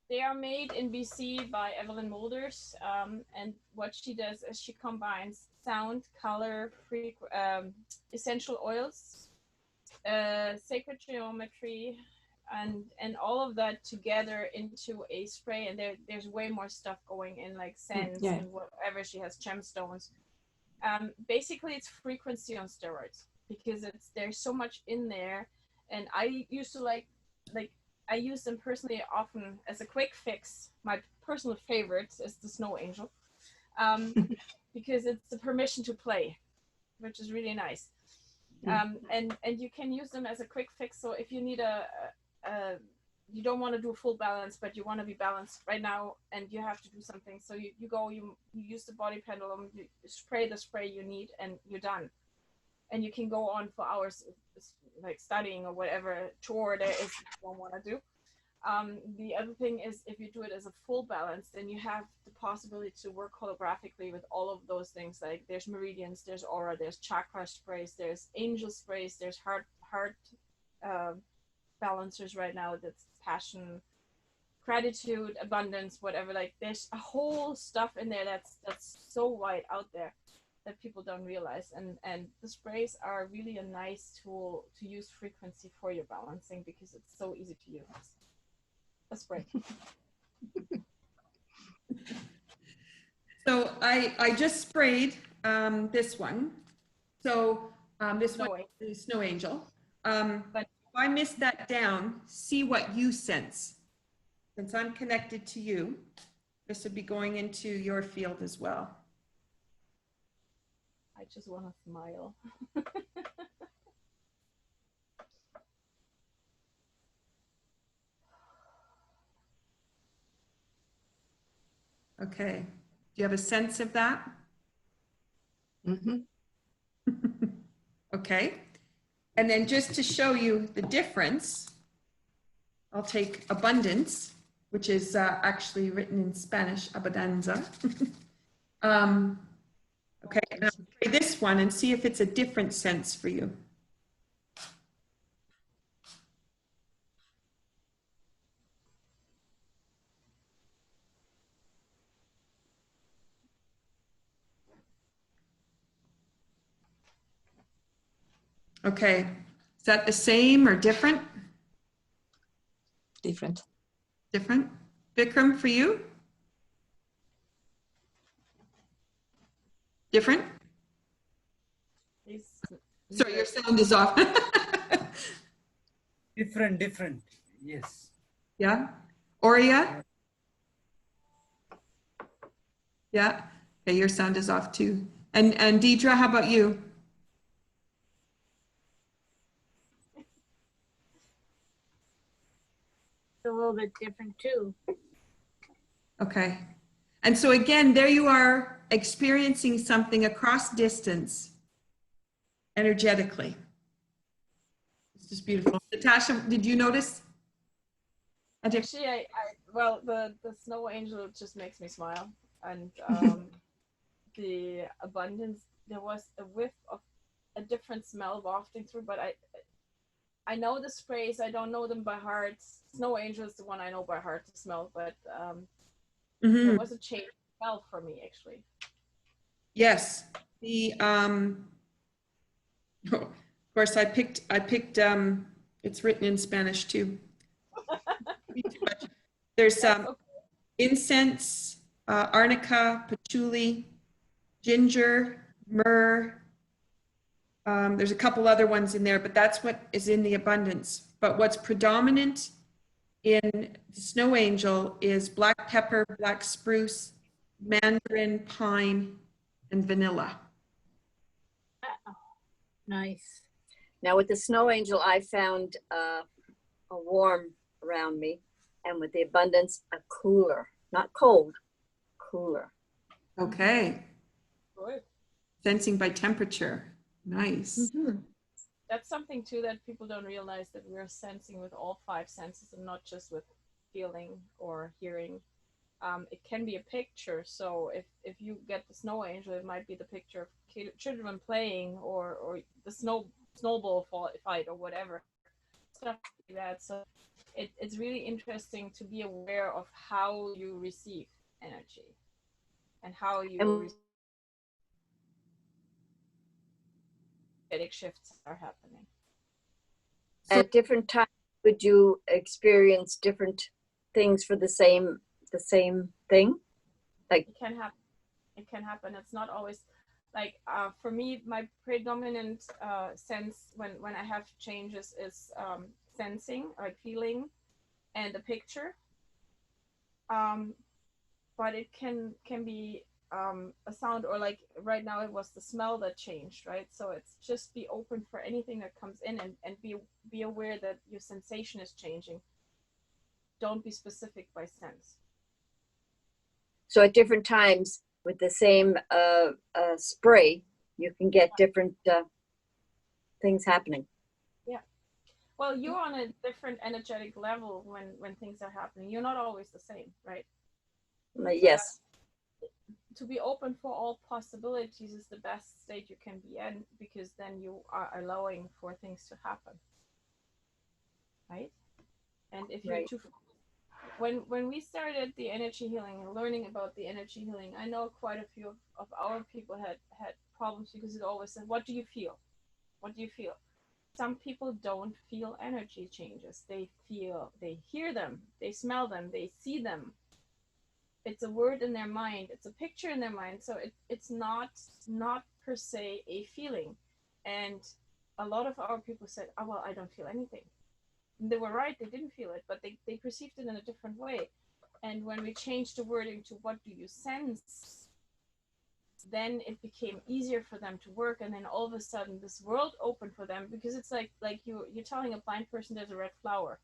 They are made in BC by Evelyn Mulders, and what she does is she combines sound, color, essential oils, sacred geometry, and all of that together into a spray. And there's way more stuff going in, like scents and whatever. She has gemstones. Basically, it's frequency on steroids because there's so much in there. And I used to I use them personally often as a quick fix. My personal favorite is the Snow Angel, because it's the permission to play, which is really nice. And you can use them as a quick fix. So if you need you don't want to do full balance, but you want to be balanced right now, and you have to do something. So you use the body pendulum, you spray the spray you need, and you're done. And you can go on for hours, like studying or whatever chore there is you don't want to do. The other thing is, if you do it as a full balance, then you have the possibility to work holographically with all of those things. Like there's meridians, there's aura, there's chakra sprays, there's angel sprays, there's heart balancers right now. That's passion, gratitude, abundance, whatever. Like there's a whole stuff in there that's so wide out there that people don't realize. And the sprays are really a nice tool to use frequency for your balancing, because it's so easy to use. A spray. So I just sprayed this one. So this Snow one is Snow Angel. But if I miss that down, see what you sense. Since I'm connected to you, this would be going into your field as well. I just want to smile. Okay. Do you have a sense of that? Mm-hmm. Okay. And then just to show you the difference, I'll take abundance, which is actually written in Spanish, abundancia. Okay, and I'll try this one and see if it's a different sense for you. Okay, is that the same or different? Different. Different. Vikram, for you? Different? Sorry, your sound is off. Different. Yes. Yeah. Aurea? Yeah. Okay, your sound is off too. And Deidre, how about you? It's a little bit different too. Okay. And so again, there you are experiencing something across distance energetically. It's just beautiful. Natasha, did you notice? Actually, well, the Snow Angel just makes me smile. And the abundance, there was a whiff of a different smell wafting through, but I know the sprays, I don't know them by heart. Snow Angel is the one I know by heart to smell, but there was a change of smell for me, actually. Yes. The of course I picked it's written in Spanish too. There's incense, arnica, patchouli, ginger, myrrh. There's a couple other ones in there, but that's what is in the abundance. But what's predominant in the Snow Angel is black pepper, black spruce, mandarin, pine, and vanilla. Nice. Now with the Snow Angel, I found a warm around me, and with the abundance, a cooler, not cold, cooler. Okay. Good. Sensing by temperature. Nice. That's something too that people don't realize, that we're sensing with all 5 senses and not just with feeling or hearing. It can be a picture. So if you get the Snow Angel, it might be the picture of children playing or the snowball fight or whatever, stuff like that. So it's really interesting to be aware of how you receive energy and how you energetic shifts are happening. At different times, would you experience different things for the same thing? Like it can happen. It's not always like for me, my predominant sense when I have changes is sensing, like feeling, and a picture. But it can be a sound, or like right now it was the smell that changed, right? So it's just be open for anything that comes in, and be aware that your sensation is changing. Don't be specific by sense. So at different times with the same spray, you can get different things happening. Yeah. Well, you're on a different energetic level when things are happening. You're not always the same, right? Yes. To be open for all possibilities is the best state you can be in, because then you are allowing for things to happen, right? And if you're too, when we started the energy healing and learning about the energy healing, I know quite a few of our people had problems, because it always said, what do you feel? What do you feel? Some people don't feel energy changes. They hear them, they smell them, they see them. It's a word in their mind, it's a picture in their mind, so it's not per se a feeling. And a lot of our people said, oh well, I don't feel anything. And they were right, they didn't feel it, but they perceived it in a different way. And when we changed the wording to what do you sense, then it became easier for them to work. And then all of a sudden this world opened for them, because it's like you're telling a blind person there's a red flower,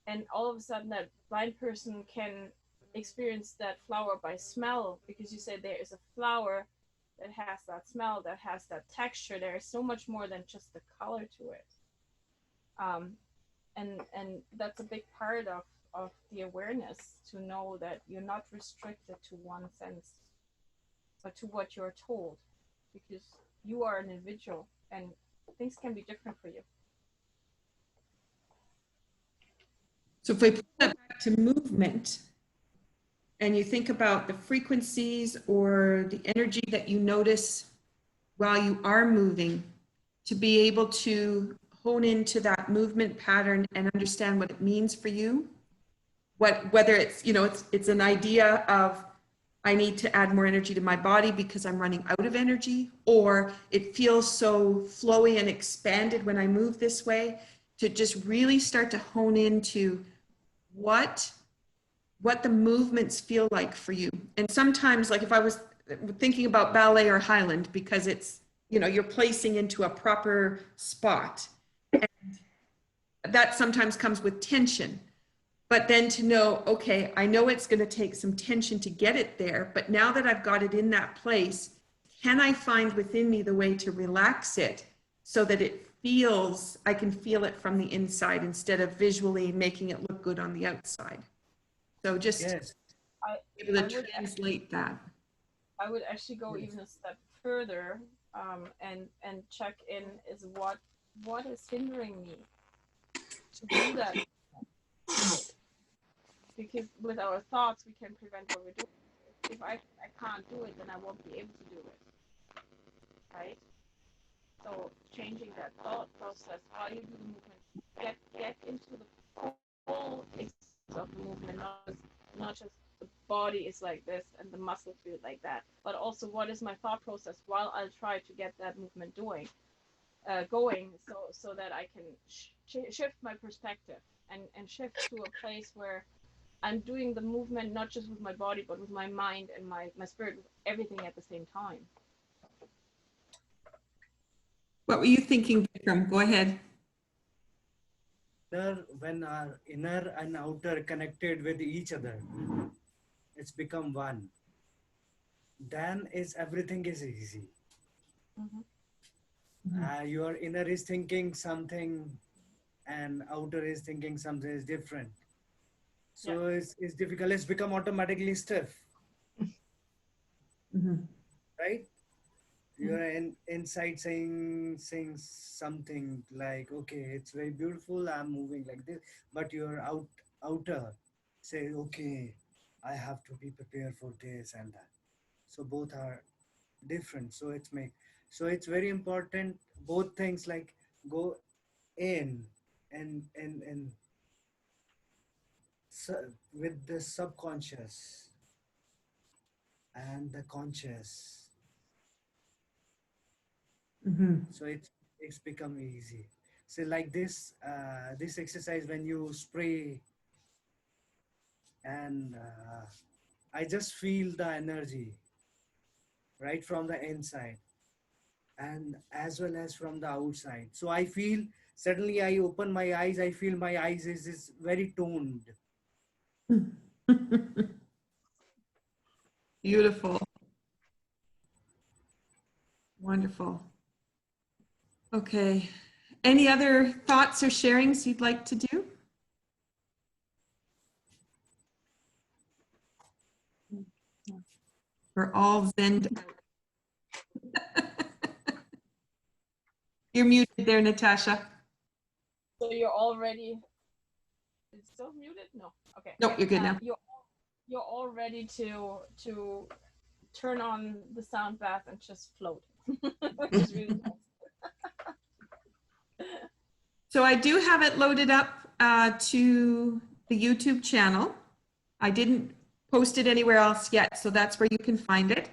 and all of a sudden that blind person can experience that flower by smell, because you said there is a flower that has that smell, that has that texture. There is so much more than just the color to it. And that's a big part of the awareness, to know that you're not restricted to one sense, but to what you're told, because you are an individual and things can be different for you. So if we put that back to movement, and you think about the frequencies or the energy that you notice while you are moving, to be able to hone into that movement pattern and understand what it means for you, whether it's, it's an idea of, I need to add more energy to my body because I'm running out of energy, or it feels so flowy and expanded when I move this way, to just really start to hone into what the movements feel like for you. And sometimes, like if I was thinking about ballet or Highland, because it's, you're placing into a proper spot, and that sometimes comes with tension. But then to know, okay, I know it's going to take some tension to get it there, but now that I've got it in that place, can I find within me the way to relax it so that it feels, I can feel it from the inside instead of visually making it look good on the outside. So just be able to translate that. I would actually go even a step further, and check in is what is hindering me to do that. Because with our thoughts, we can prevent what we're doing. If I can't do it, then I won't be able to do it, right? So changing that thought process while you do the movement, get into the full experience of the movement, not just the body is like this and the muscles feel like that, but also what is my thought process while I'll try to get that movement going, so that I can shift my perspective and shift to a place where I'm doing the movement not just with my body, but with my mind and my spirit, with everything at the same time. What were you thinking, Vikram? Go ahead. When our inner and outer connected with each other, it's become one. Then everything is easy. Your inner is thinking something, and outer is thinking something is different. So it's difficult. It's become automatically stiff, right? You're inside saying something like, okay, it's very beautiful, I'm moving like this, but your outer say, okay, I have to be prepared for this and that. So both are different. So it's very important, both things, like go in and with the subconscious and the conscious. So it's become easy. So like this exercise, when you spray and I just feel the energy right from the inside and as well as from the outside. So I feel suddenly I open my eyes, I feel my eyes is very toned. Beautiful. Wonderful. Okay. Any other thoughts or sharings you'd like to do? We're all zened out. You're muted there, Natasha. So you're already, it's still muted? No, okay. Nope, you're good now. You're all ready to turn on the sound bath and just float, which is really nice. So I do have it loaded up to the YouTube channel. I didn't post it anywhere else yet, so that's where you can find it.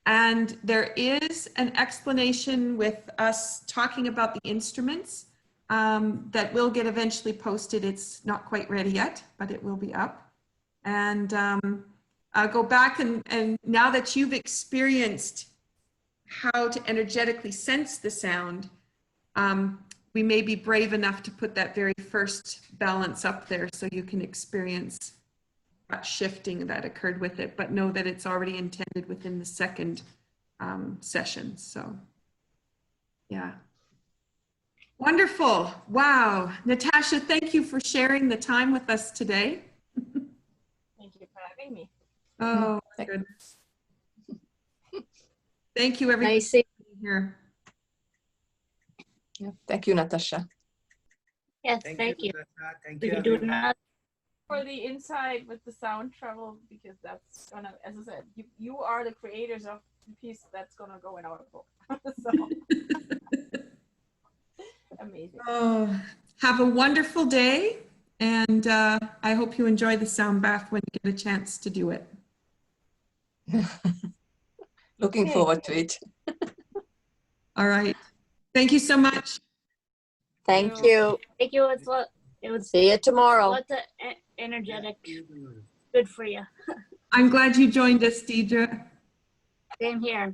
And there is an explanation with us talking about the instruments that will get eventually posted. It's not quite ready yet, but it will be up. And I'll go back and now that you've experienced how to energetically sense the sound, we may be brave enough to put that very first balance up there so you can experience that shifting that occurred with it, but know that it's already intended within the second session. So, yeah. Wonderful. Wow. Natasha, thank you for sharing the time with us today. Thank you for having me. Oh, my goodness. Thank you, everybody, Nice for being here. Yeah. Thank you, Natasha. Yes, thank you. Natasha. Thank We you. can do everyone. not. For the inside with the sound travel, because that's gonna, as I said, you are the creators of the piece that's gonna go in our book. So amazing. Oh, have a wonderful day. And I hope you enjoy the sound bath when you get a chance to do it. Looking Okay. forward to it. All right. Thank you so much. Thank you. Thank you. It was See you tomorrow. lots of energetic. Good for you. I'm glad you joined us, Deidre. Same here.